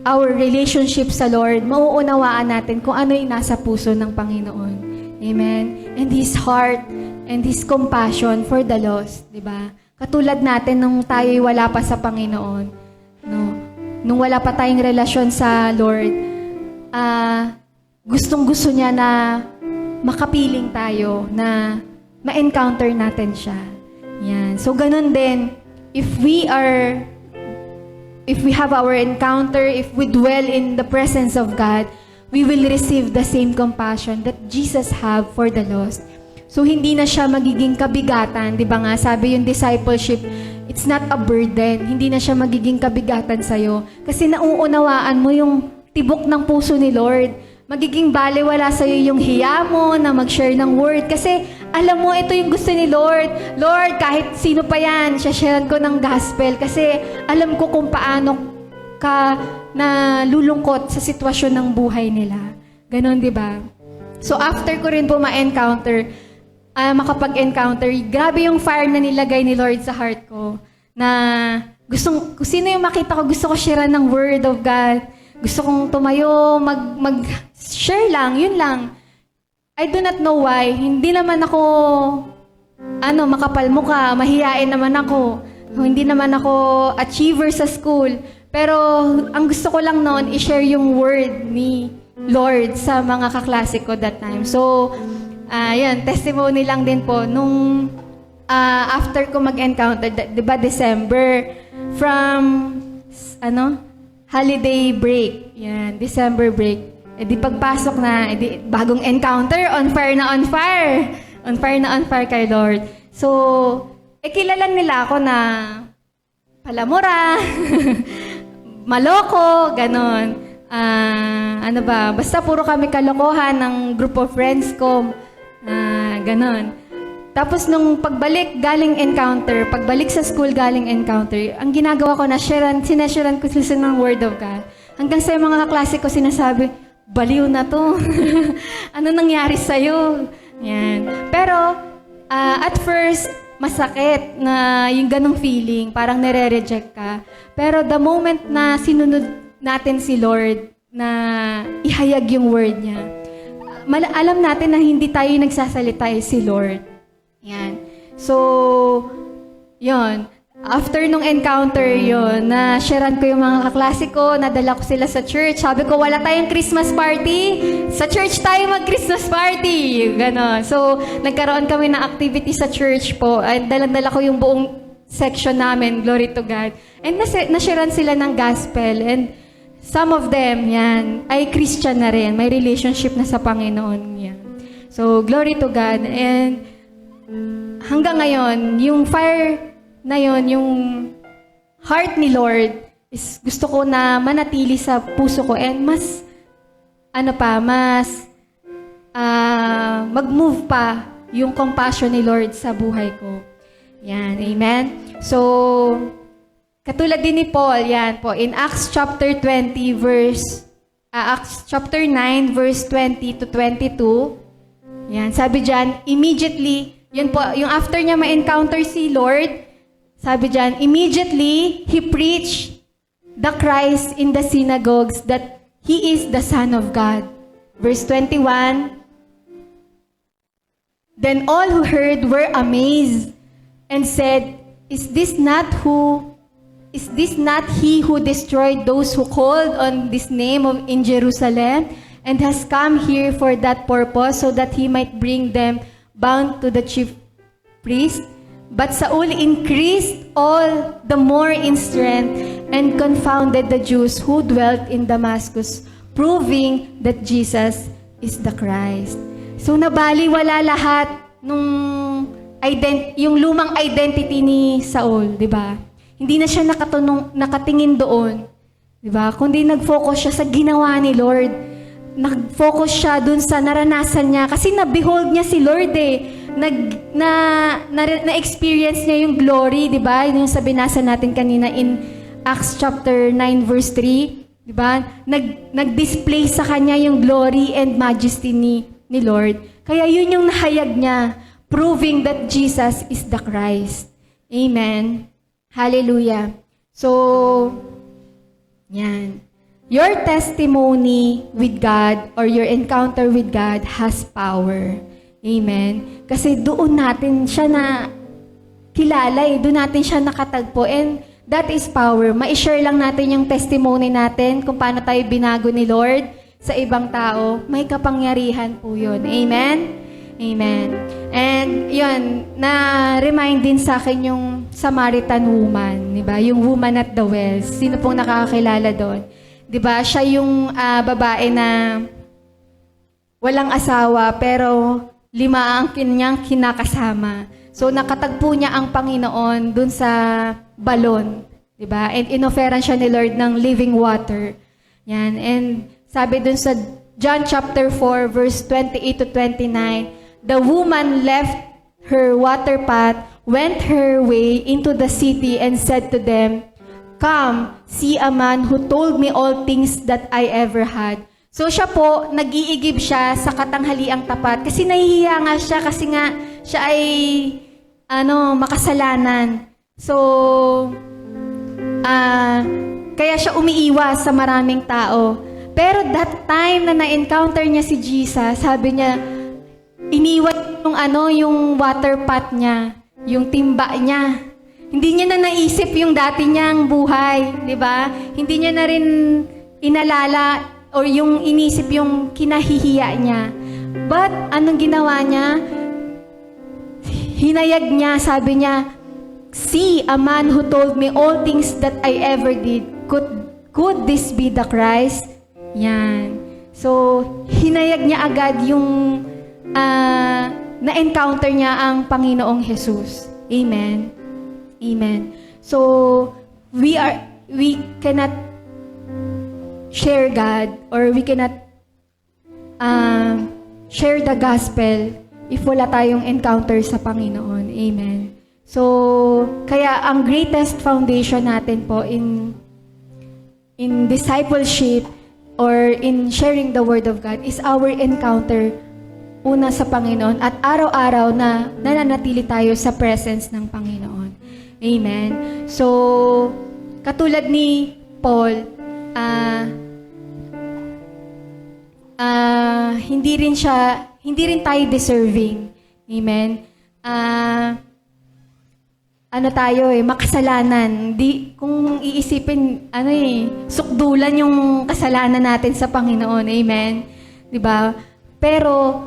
our relationship sa Lord, mauunawaan natin kung ano yung nasa puso ng Panginoon. Amen? And His heart and His compassion for the lost. Diba? Katulad natin nung tayo'y wala pa sa Panginoon. No. Nung wala pa tayong relasyon sa Lord, gustong-gusto niya na makapiling tayo, na ma-encounter natin siya. Yan. So, ganun din, if we have our encounter, if we dwell in the presence of God, we will receive the same compassion that Jesus have for the lost. So, hindi na siya magiging kabigatan. Di ba nga, sabi yung discipleship, it's not a burden. Hindi na siya magiging kabigatan sa'yo. Kasi nauunawaan mo yung tibok ng puso ni Lord. Magiging baliwala sa'yo yung hiya mo na mag-share ng word. Kasi alam mo, ito yung gusto ni Lord. Lord, kahit sino pa yan, sharean ko ng gospel. Kasi alam ko kung paano ka na lulungkot sa sitwasyon ng buhay nila. Ganon, di ba? So, after ko rin po ma-encounter, makapag-encounter, grabe yung fire na nilagay ni Lord sa heart ko. Na kung sino yung makita ko, gusto ko share ng word of God. Gusto kong tumayo, mag-share lang, yun lang. I do not know why. Hindi naman ako, makapal mukha, mahihain naman ako. Hindi naman ako achiever sa school. Pero ang gusto ko lang noon, i-share yung word ni Lord sa mga kaklase ko that time. So, yan, testimony lang din po. Nung after ko mag-encounter, di ba December, from, holiday break. Yan, December break. E di pagpasok na, bagong encounter, on fire na on fire. On fire na on fire kay Lord. So, kilala nila ako na palamura, maloko, ganon. Basta puro kami kalokohan ng group of friends ko. Ganon. Tapos nung pagbalik galing encounter, pagbalik sa school galing encounter, ang ginagawa ko na sinasharean ko sila ng word of God. Hanggang sa mga kaklase ko sinasabi, baliw na to. Ano nangyari sa'yo? Yan. Pero, at first, masakit na yung ganong feeling, parang nire-reject ka. Pero the moment na sinunod natin si Lord, na ihayag yung word niya, alam natin na hindi tayo nagsasalita si Lord. Yan. So, yon. After nung encounter yon, na-sharean ko yung mga kaklase ko, nadala ko sila sa church. Sabi ko, wala tayong Christmas party. Sa church tayo mag-Christmas party. Ganon. So, nagkaroon kami ng activity sa church po. Dala-dala ko yung buong section namin. Glory to God. And na-sharean sila ng gospel. And some of them, yan, ay Christian na rin. May relationship na sa Panginoon. Yan. So, glory to God. And hanggang ngayon, yung fire na yon, yung heart ni Lord, is gusto ko na manatili sa puso ko and mas mag-move pa yung compassion ni Lord sa buhay ko. Yan, amen? So, katulad din ni Paul, yan po, in Acts chapter 9, verse 20 to 22, yan, sabi dyan, immediately, yun po, yung after niya ma-encounter si Lord, sabi dyan, immediately, he preached the Christ in the synagogues that He is the Son of God. Verse 21, then all who heard were amazed and said, Is this not he who destroyed those who called on this name in Jerusalem and has come here for that purpose so that he might bring them bound to the chief priest? But Saul increased all the more in strength and confounded the Jews who dwelt in Damascus, proving that Jesus is the Christ. So nabaliwala lahat nung yung lumang identity ni Saul, di ba? Hindi na siya nakatingin doon, di ba? Kundi nag-focus siya sa ginawa ni Lord. Nag-focus siya dun sa naranasan niya kasi na-behold niya si Lord eh. Na-experience niya yung glory, di ba? Yung sabi nasa natin kanina in Acts chapter 9 verse 3, di ba? Nag-display sa kanya yung glory and majesty ni Lord. Kaya yun yung nahayag niya, proving that Jesus is the Christ. Amen. Hallelujah. So, yan. Your testimony with God or your encounter with God has power. Amen. Kasi doon natin siya na kilala eh. Doon natin siya nakatagpo. And that is power. Ma-share lang natin yung testimony natin kung paano tayo binago ni Lord sa ibang tao. May kapangyarihan po yun. Amen? Amen. And yun, na-remind din sa akin yung Samaritan woman. Diba? Yung woman at the wells. Sino pong nakakakilala doon? Diba? Siya yung babae na walang asawa pero 5 ang kanyang kinakasama. So, nakatagpo niya ang Panginoon dun sa balon. Diba? And inoferan siya ni Lord ng living water. Yan. And sabi dun sa John chapter 4, verse 28 to 29, the woman left her water pot, went her way into the city, and said to them, Come, see a man who told me all things that I ever had. So siya po, nag-iigib siya sa katanghaliang tapat kasi nahihiya nga siya kasi nga siya ay makasalanan. So, kaya siya umiiwas sa maraming tao. Pero that time na na-encounter niya si Jesus, sabi niya, iniwan yung water pot niya, yung timba niya. Hindi niya na naisip yung dati niyang buhay, di ba? Hindi niya na rin inalala o yung inisip yung kinahihiya niya. But, anong ginawa niya? Hinayag niya, sabi niya, See, a man who told me all things that I ever did. Could this be the Christ? Yan. So, hinayag niya agad yung na-encounter niya ang Panginoong Jesus. Amen. Amen. So, we cannot share God or we cannot share the gospel if wala tayong encounter sa Panginoon. Amen. So, kaya ang greatest foundation natin po in discipleship or in sharing the Word of God is our encounter una sa Panginoon at araw-araw na nananatili tayo sa presence ng Panginoon. Amen. So, katulad ni Paul, hindi rin tayo deserving. Amen. Makasalanan. Kung iisipin, sukdulan yung kasalanan natin sa Panginoon. Amen. 'Di ba? Pero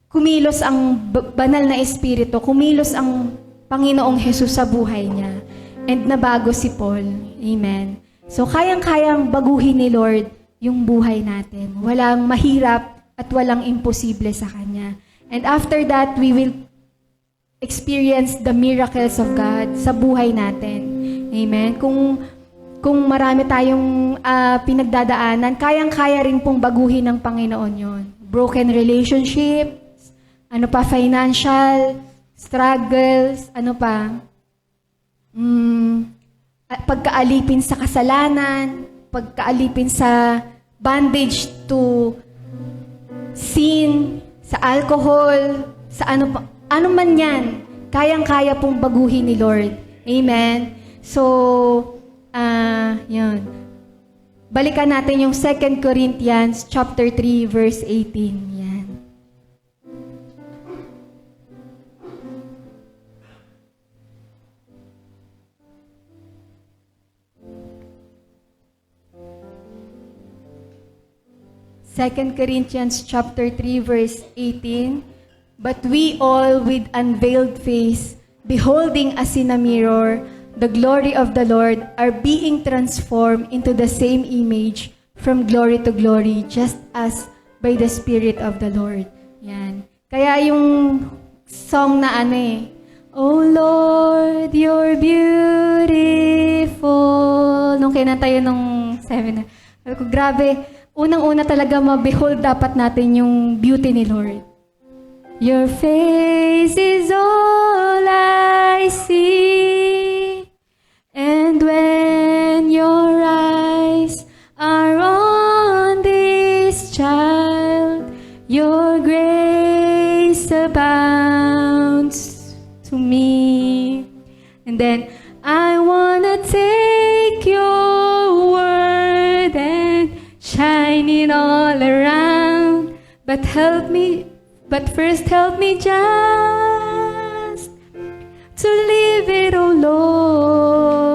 kumilos ang banal na espiritu, kumilos ang Panginoong Jesus sa buhay niya. And nabago si Paul. Amen. So kayang-kayang baguhin ni Lord yung buhay natin. Walang mahirap at walang imposible sa Kanya. And after that, we will experience the miracles of God sa buhay natin. Amen. Kung marami tayong pinagdadaanan, kayang-kaya rin pong baguhin ng Panginoon yon. broken relationships, ano pa, financial struggles, ano pa, pagkaalipin sa kasalanan, pagkaalipin sa bondage to sin, sa alcohol, sa ano man yan, kayang-kaya pong baguhin ni Lord. Amen? So, yun. Balikan natin yung 2 Corinthians chapter 3, verse 18. Yan. Second Corinthians chapter 3, verse 18. But we all with unveiled face, beholding as in a mirror the glory of the Lord, are being transformed into the same image from glory to glory, just as by the Spirit of the Lord. Yan. Kaya yung song na Oh Lord, you're beautiful. Nung kinanta yun nung seminar, sabi ko, grabe, unang-una talaga ma-behold dapat natin yung beauty ni Lord. Your face is all I see, and when your eyes are on this child, your grace abounds to me. And then, I wanna take your word and shine it all around, but first help me just to live it, oh Lord.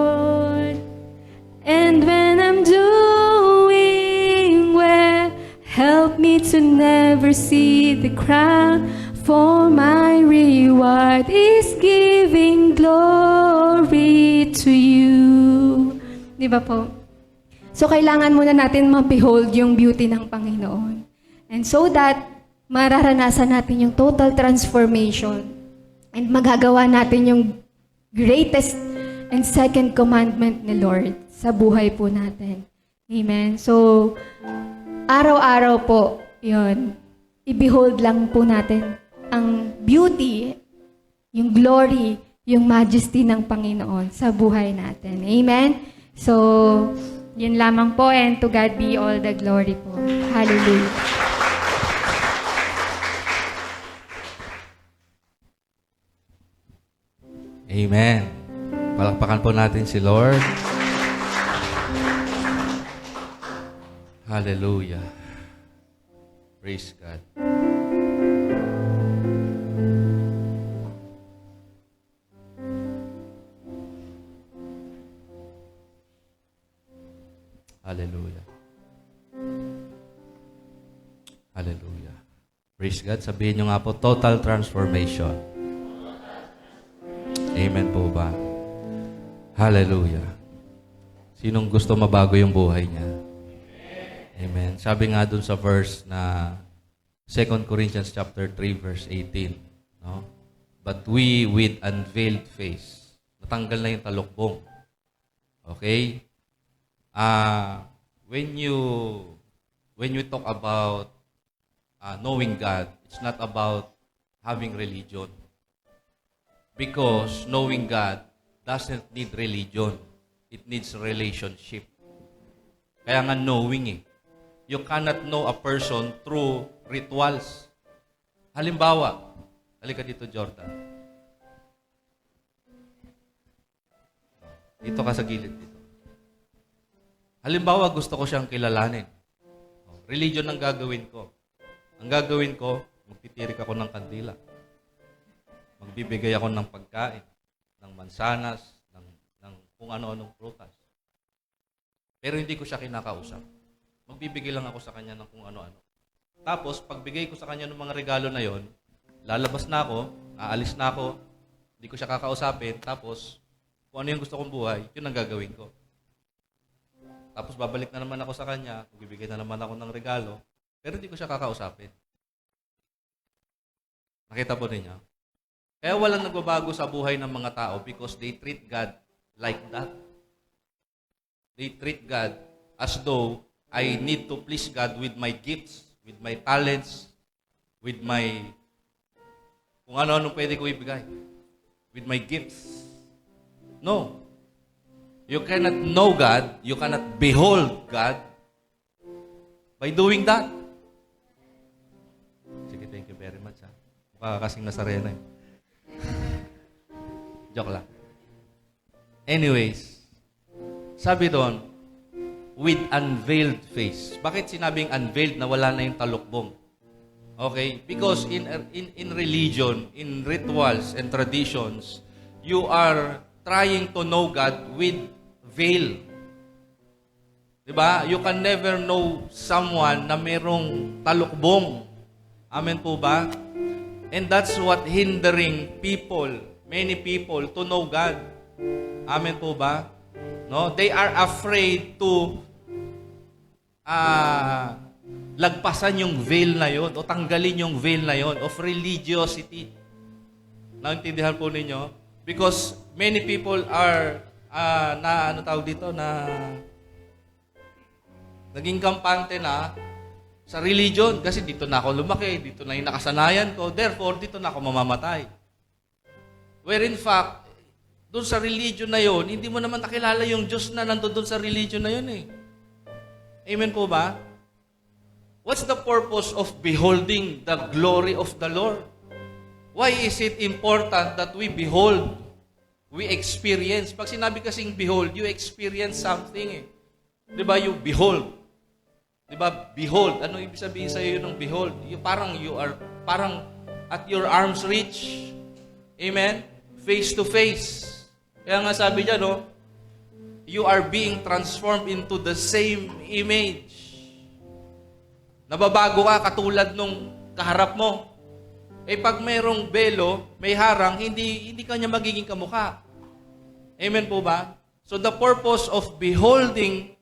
And when I'm doing well, help me to never see the crown, for my reward is giving glory to you. Di ba po? So, kailangan muna natin ma-behold yung beauty ng Panginoon. And so that mararanasan natin yung total transformation and magagawa natin yung greatest and second commandment ni Lord sa buhay po natin. Amen? So, araw-araw po, yun, i-behold lang po natin ang beauty, yung glory, yung majesty ng Panginoon sa buhay natin. Amen? So, yun lamang po, and to God be all the glory po. Hallelujah. Amen. Palakpakan po natin si Lord. Hallelujah. Praise God. Hallelujah. Hallelujah. Praise God. Sabihin nyo nga po, total transformation. Amen po ba? Hallelujah. Sinong gusto mabago yung buhay niya? Amen. Sabi nga dun sa verse na 2 Corinthians chapter 3 verse 18, no? But we with unveiled face. Natanggal na yung talukbong. Okay? When you talk about knowing God, it's not about having religion. Because knowing God doesn't need religion. It needs relationship. Kaya nga knowing You cannot know a person through rituals. Halimbawa, halika dito, Jordan. Dito ka sa gilid dito. Halimbawa, gusto ko siyang kilalanin. Religion ang gagawin ko. Ang gagawin ko, magtitirik ako ng kandila. Magbibigay ako ng pagkain, ng mansanas, ng kung ano-anong prutas. Pero hindi ko siya kinakausap. Magbibigay lang ako sa kanya ng kung ano-ano. Tapos, pagbigay ko sa kanya ng mga regalo na yon, lalabas na ako, aalis na ako, hindi ko siya kakausapin, tapos, kung ano yung gusto kong buhay, yun ang gagawin ko. Tapos, babalik na naman ako sa kanya, magbibigay na naman ako ng regalo, pero hindi ko siya kakausapin. Nakita po ninyo? Kaya walang nagbabago sa buhay ng mga tao because they treat God like that. They treat God as though I need to please God with my gifts, with my talents, with my kung ano-ano pwede ko ibigay, with my gifts. No. You cannot know God, you cannot behold God by doing that. Sige, thank you very much. Mukha kasing Nazareno eh. Joke lang. Anyways, sabi doon, with unveiled face. Bakit sinabing unveiled na wala na yung talukbong? Okay? Because in religion, in rituals and traditions, you are trying to know God with veil. Diba? You can never know someone na merong talukbong. Amen po ba? And that's what hindering people, many people, to know God. Amen po ba? No? They are afraid to lagpasan yung veil na yon o tanggalin yung veil na yon of religiosity. Naintindihan po ninyo? Because many people are naging kampante na sa religion kasi dito na ako lumaki, dito na yung nakasanayan ko, therefore dito na ako mamamatay. Where in fact, doon sa religion na yon, hindi mo naman nakilala yung Diyos na nandoon sa religion na yon eh. Amen po ba? What's the purpose of beholding the glory of the Lord? Why is it important that we behold? We experience. Pag sinabi kasing behold, you experience something eh. Diba? You behold. Diba? Behold. Ano ibig sabihin sa iyo ng behold? You are at your arm's reach. Amen? Face to face. Kaya nga sabi niya, no? You are being transformed into the same image. Nababago ka katulad nung kaharap mo. Eh pag mayroong belo, may harang, hindi kanya magiging kamukha. Amen po ba? So the purpose of beholding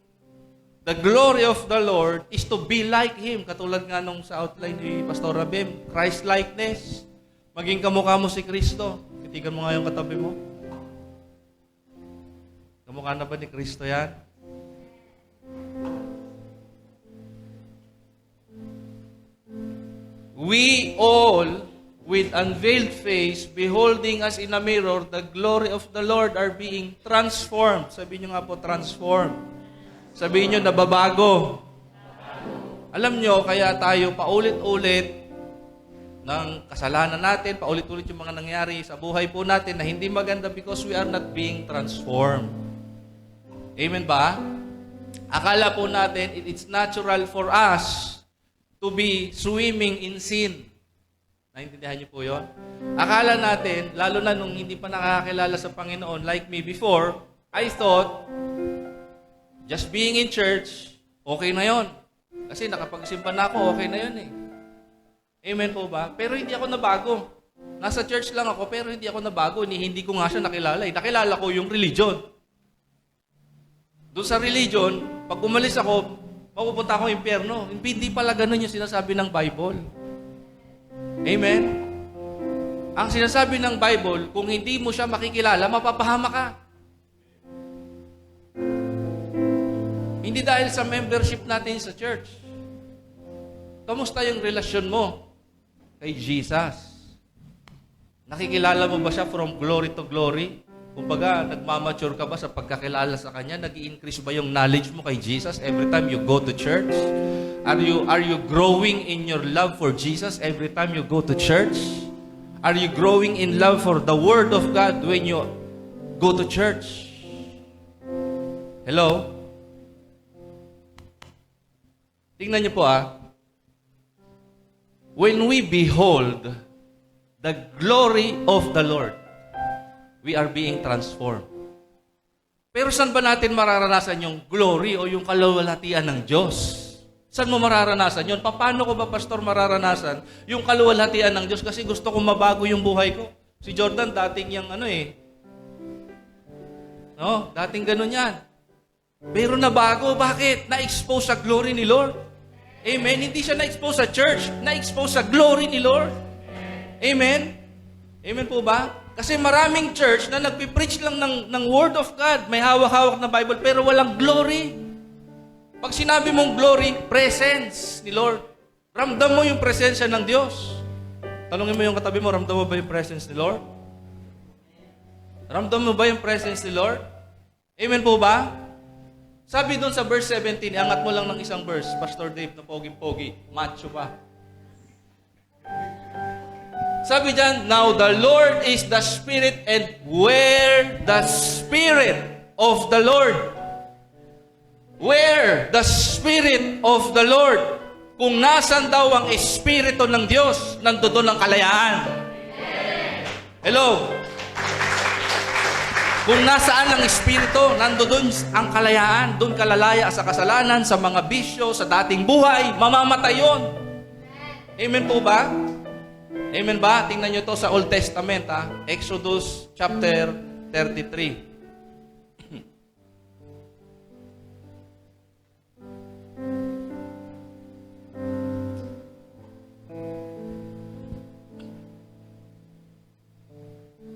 the glory of the Lord is to be like Him. Katulad nga nung sa outline ni Pastor Rabem, Christ-likeness. Maging kamukha mo si Kristo. Titigan mo nga yung katabi mo. Kamukha na ba ni Kristo yan? We all, with unveiled face, beholding as in a mirror, the glory of the Lord are being transformed. Sabihin nyo nga po, transformed. Sabihin nyo, nababago. Alam nyo, kaya tayo paulit-ulit ng kasalanan natin, paulit-ulit yung mga nangyari sa buhay po natin na hindi maganda because we are not being transformed. Amen ba? Akala po natin, it's natural for us to be swimming in sin. Naintindihan niyo po yun? Akala natin, lalo na nung hindi pa nakakakilala sa Panginoon, like me before, I thought, just being in church, okay na yon. Kasi nakapagsimba na ako, okay na yun eh. Amen po ba? Pero hindi ako nabago. Nasa church lang ako, pero hindi ako nabago. Hindi ko nga siya nakilala eh. Nakilala ko yung religion. Doon sa religion, pag umalis ako, mapupunta ako impyerno. Hindi pala ganun yung sinasabi ng Bible. Amen? Ang sinasabi ng Bible, kung hindi mo siya makikilala, mapapahama ka. Hindi dahil sa membership natin sa church. Kamusta yung relasyon mo kay Jesus? Nakikilala mo ba siya from glory to glory? Kumbaga, nagmamature ka ba sa pagkakilala sa Kanya? Nag-i-increase ba yung knowledge mo kay Jesus every time you go to church? Are you growing in your love for Jesus every time you go to church? Are you growing in love for the Word of God when you go to church? Hello? Tingnan niyo po When we behold the glory of the Lord, we are being transformed. Pero saan ba natin mararanasan yung glory o yung kaluwalhatian ng Diyos? Saan mo mararanasan yun? Paano ko ba, Pastor, mararanasan yung kaluwalhatian ng Diyos? Kasi gusto kong mabago yung buhay ko. Si Jordan, dating yung dating ganun yan. Pero nabago, bakit? Na-expose sa glory ni Lord. Amen? Hindi siya na-expose sa church, na-expose sa glory ni Lord. Amen? Amen po ba? Kasi maraming church na nagpipreach lang ng Word of God, may hawak-hawak na Bible, pero walang glory. Pag sinabi mong glory, presence ni Lord. Ramdam mo yung presensya ng Diyos. Tanungin mo yung katabi mo, ramdam mo ba yung presence ni Lord? Ramdam mo ba yung presence ni Lord? Amen po ba? Sabi doon sa verse 17, iangat mo lang ng isang verse, Pastor Dave, na pogi-pogi, macho pa. Sabi dyan, now the Lord is the Spirit, and where the Spirit of the Lord, where the Spirit of the Lord, kung nasan daw ang Espiritu ng Diyos, nandoon ang kalayaan. Hello? Kung nasaan ang Espiritu, nandoon ang kalayaan, doon kalalaya sa kasalanan, sa mga bisyo, sa dating buhay, mamamatay yun. Amen po ba? Amen ba? Tingnan nyo to sa Old Testament, ha? Exodus chapter 33.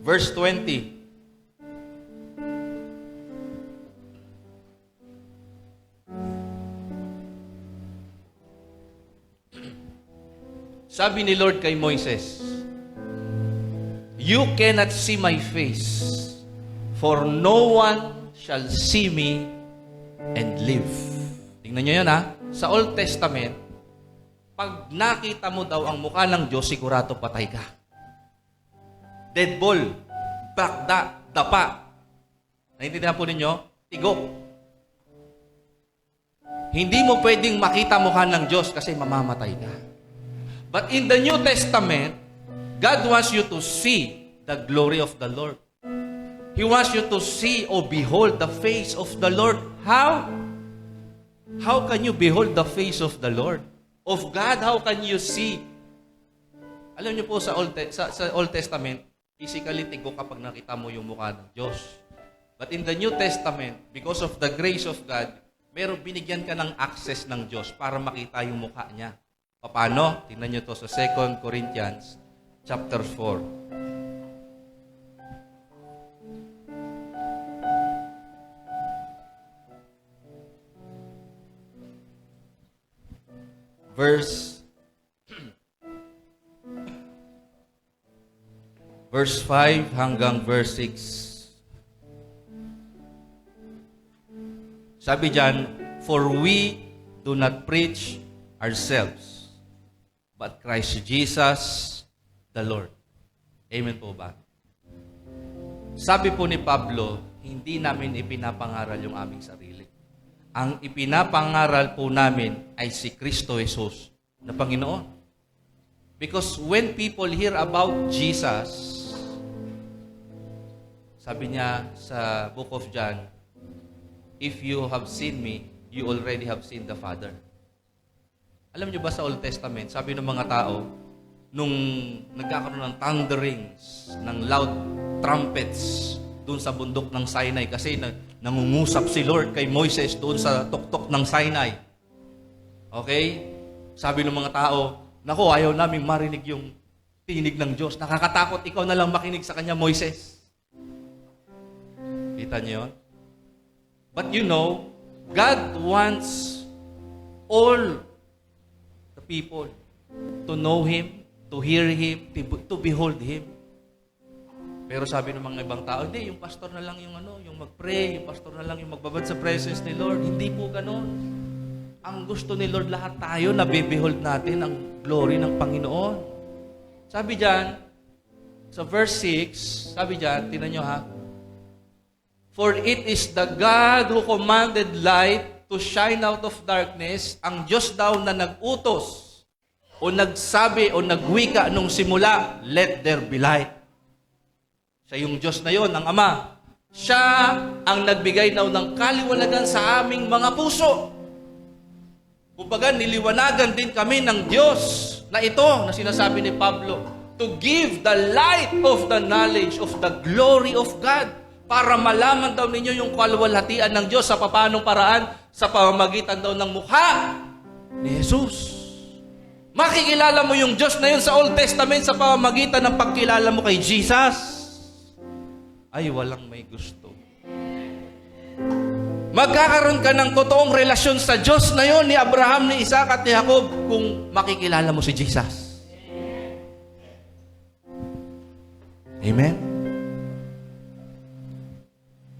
Verse 20. Sabi ni Lord kay Moises, "You cannot see my face, for no one shall see me and live." Tingnan nyo yan, ha? Sa Old Testament, pag nakita mo daw ang mukha ng Diyos, sigurado patay ka. Dead ball, bakda, dapa. Naintindihan po ninyo? Tigok. Hindi mo pwedeng makita mukha ng Diyos kasi mamamatay ka. But in the New Testament, God wants you to see the glory of the Lord. He wants you to see or behold the face of the Lord. How? How can you behold the face of the Lord? Of God, how can you see? Alam niyo po sa Old Testament, physically tigo kapag nakita mo yung mukha ng Diyos. But in the New Testament, because of the grace of God, binigyan ka ng access ng Diyos para makita yung mukha niya. Paano? Tingnan niyo to sa 2 Corinthians chapter 4. Verse 5 hanggang verse 6. Sabi diyan, "For we do not preach ourselves, but Christ Jesus the Lord." Amen po ba? Sabi po ni Pablo, hindi namin ipinapangaral yung aming sarili. Ang ipinapangaral po namin ay si Kristo Jesus na Panginoon. Because when people hear about Jesus, sabi niya sa Book of John, "If you have seen me, you already have seen the Father." Alam niyo ba sa Old Testament, sabi ng mga tao, nung nagkakaroon ng thunderings, ng loud trumpets doon sa bundok ng Sinai, kasi nangungusap si Lord kay Moises doon sa tuktok ng Sinai. Okay? Sabi ng mga tao, "Naku, ayaw naming marinig yung tinig ng Diyos. Nakakatakot, ikaw na lang makinig sa kanya, Moises." Kita niyo yun? But you know, God wants all the people to know Him, to hear Him, to behold Him. Pero sabi ng mga ibang tao, hindi, yung pastor na lang yung yung mag-pray, yung pastor na lang yung magbabad sa presence ni Lord. Hindi po ganun. Ang gusto ni Lord, lahat tayo, nabe-behold natin ang glory ng Panginoon. Sabi diyan, sa verse 6, sabi diyan, tingnan nyo ha, "For it is the God who commanded light to shine out of darkness." Ang Diyos daw na nag-utos o nagsabi o nagwika nung simula, "Let there be light." Siya yung Diyos na yon, ang Ama. Siya ang nagbigay daw ng kaliwanagan sa aming mga puso. Kumbaga, niliwanagan din kami ng Diyos na ito, na sinasabi ni Pablo, to give the light of the knowledge of the glory of God, para malaman daw ninyo yung kaluwalhatian ng Diyos sa papanong paraan, sa pamamagitan daw ng mukha ni Jesus. Makikilala mo yung Diyos na yun sa Old Testament sa pamamagitan ng pagkilala mo kay Jesus. Ay, walang may gusto. Magkakaroon ka ng totoong relasyon sa Diyos na yon ni Abraham, ni Isaac at ni Jacob kung makikilala mo si Jesus. Amen?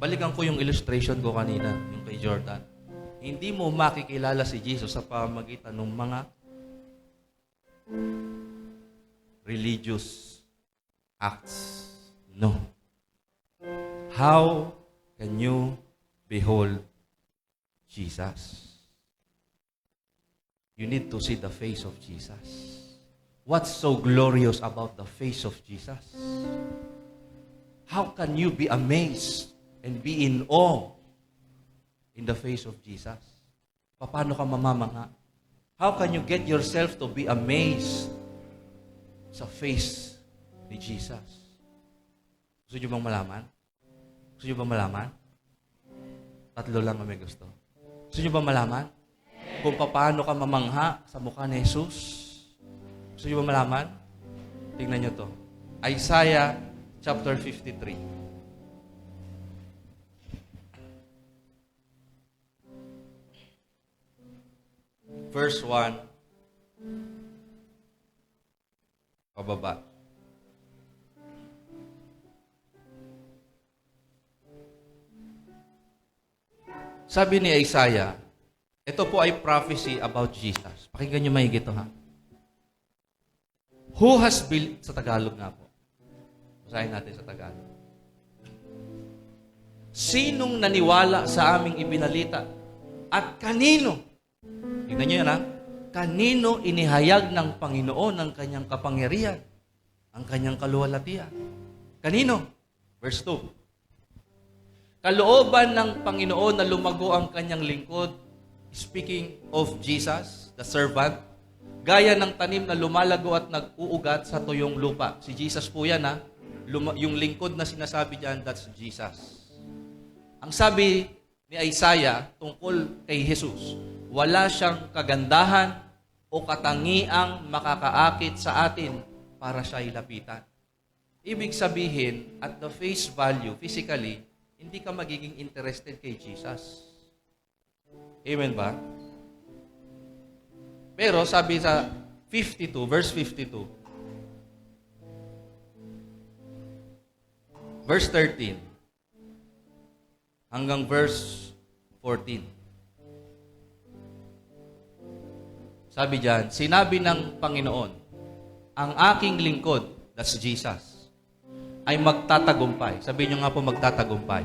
Balikan ko yung illustration ko kanina, yung kay Jordan. Hindi mo makikilala si Jesus sa pamamagitan ng mga religious acts. No. How can you behold Jesus? You need to see the face of Jesus. What's so glorious about the face of Jesus? How can you be amazed and be in awe in the face of Jesus? Paano ka mamamangha? How can you get yourself to be amazed sa face ni Jesus? Gusto niyo bang malaman? Gusto niyo bang malaman? Tatlo lang kami gusto. Gusto niyo bang malaman? Kung paano ka mamangha sa mukha ni Jesus? Gusto niyo bang malaman? Tingnan niyo to. Isaiah chapter 53. Verse 1. Pababa. Sabi ni Isaiah, ito po ay prophecy about Jesus. Pakinggan niyo maigi ito, ha? Who has built, sa Tagalog nga po. Basahin natin sa Tagalog. Sinong naniwala sa aming ibinalita? At kanino? Tingnan niyo yan, ha? Kanino inihayag ng Panginoon ang kanyang kapangyarihan? Ang kanyang kaluwalhatian? Kanino? Verse 2. Kalooban ng Panginoon na lumago ang kanyang lingkod, speaking of Jesus, the servant, gaya ng tanim na lumalago at nag-uugat sa tuyong lupa. Si Jesus po yan, ha? Yung lingkod na sinasabi diyan, that's Jesus. Ang sabi ni Isaiah tungkol kay Jesus, wala siyang kagandahan o katangiang makakaakit sa atin para siya ilapitan. Ibig sabihin, at the face value, physically, hindi ka magiging interested kay Jesus. Amen ba? Pero sabi sa 52, verse 52, verse 13, hanggang verse 14. Sabi diyan, sinabi ng Panginoon, ang aking lingkod, that's Jesus, ay magtatagumpay. Sabi niyo nga po magtatagumpay.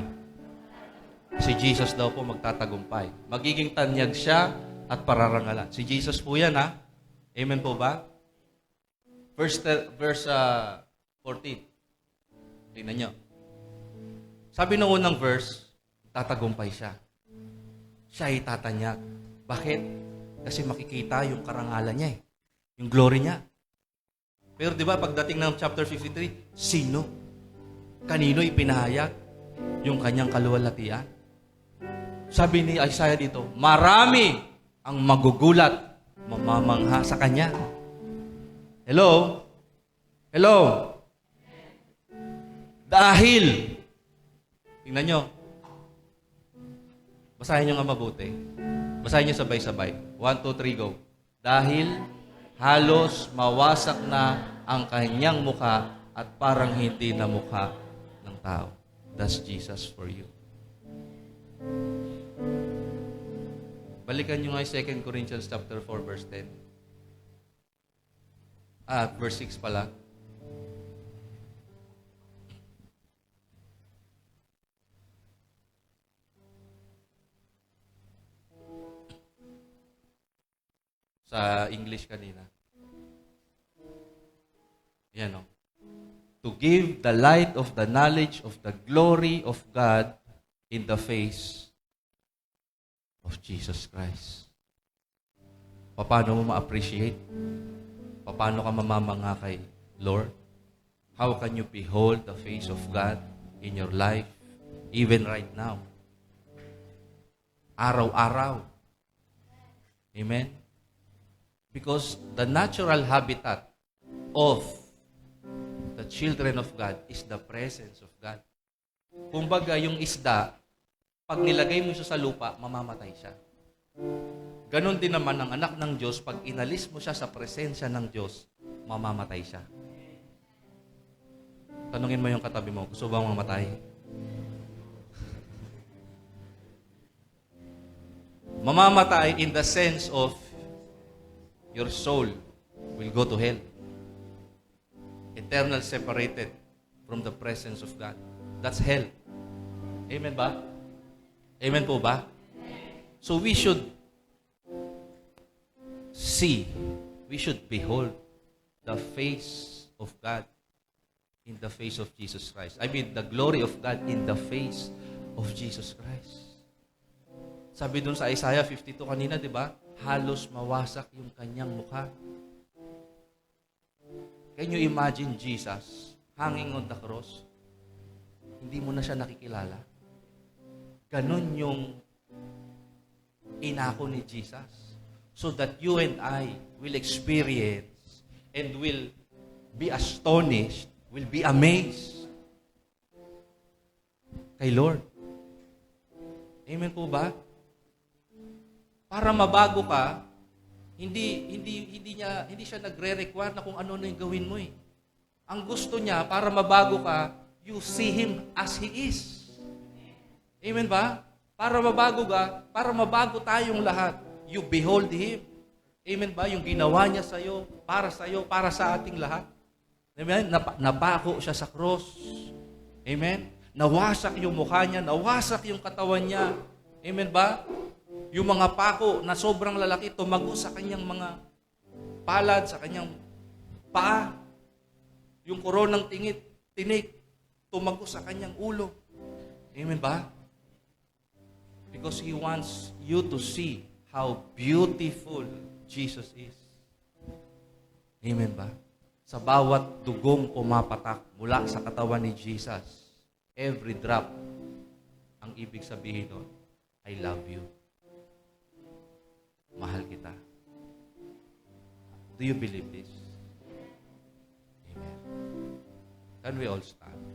Si Jesus daw po magtatagumpay. Magiging tanyag siya at pararangalan. Si Jesus po yan, ha? Amen po ba? Verse 14. Tingnan niyo. Sabi ng unang verse, tatagumpay siya. Siya ay tatanyag. Bakit? Kasi makikita yung karangalan niya, yung glory niya. Pero di ba, pagdating ng chapter 53, sino? Kanino ipinahayag yung kanyang kaluwalhatian? Sabi ni Isaiah dito, marami ang magugulat, mamamangha sa kanya. Hello? Hello? Dahil, tingnan nyo, basahin nyo nga mabuti. Basahin nyo sabay-sabay. 1, 2, 3, go. Dahil halos mawasak na ang kanyang mukha at parang hindi na mukha ng tao. That's Jesus for you. Balikan nyo nga 2 Corinthians chapter 4, verse 10. Verse 6 pala. Sa English kanina. Yan o. To give the light of the knowledge of the glory of God in the face of Jesus Christ. Paano mo ma-appreciate? Paano ka mamamangha kay Lord? How can you behold the face of God in your life, even right now? Araw-araw. Amen? Because the natural habitat of the children of God is the presence of God. Kumbaga, yung isda, Pag nilagay mo siya sa lupa, mamamatay siya. Ganon din naman ang anak ng Diyos, pag inalis mo siya sa presensya ng Diyos, mamamatay siya. Tanungin mo yung katabi mo, gusto ba mamatay? Mamamatay in the sense of your soul will go to hell. Eternal separated from the presence of God. That's hell. Amen ba? Amen po ba? So we should see, we should behold the face of God in the face of Jesus Christ. I mean, the glory of God in the face of Jesus Christ. Sabi dun sa Isaiah 52 kanina, di ba? Halos mawasak yung kanyang mukha. Can you imagine Jesus hanging on the cross? Hindi mo na siya nakikilala. Ganon yung inako ni Jesus. So that you and I will experience and will be astonished, will be amazed kay Lord. Amen po ba? Para mabago ka, hindi siya nagre-require na kung ano na yung gawin mo eh. Ang gusto niya, para mabago ka, you see Him as He is. Amen ba? Para mabago ka, para mabago tayong lahat, you behold Him. Amen ba? Yung ginawa niya sa'yo, para sa ating lahat. Amen? Napako siya sa cross. Amen? Nawasak yung mukha niya, nawasak yung katawan niya. Amen ba? Yung mga pako na sobrang lalaki, tumago sa kanyang mga palad, sa kanyang paa. Yung koronang tinik, tumago sa kanyang ulo. Amen ba? Because He wants you to see how beautiful Jesus is. Amen ba? Sa bawat dugong pumapatak mula sa katawan ni Jesus, every drop, ang ibig sabihin nun, I love you. Mahal kita. Do you believe this? Amen. Can we all stand?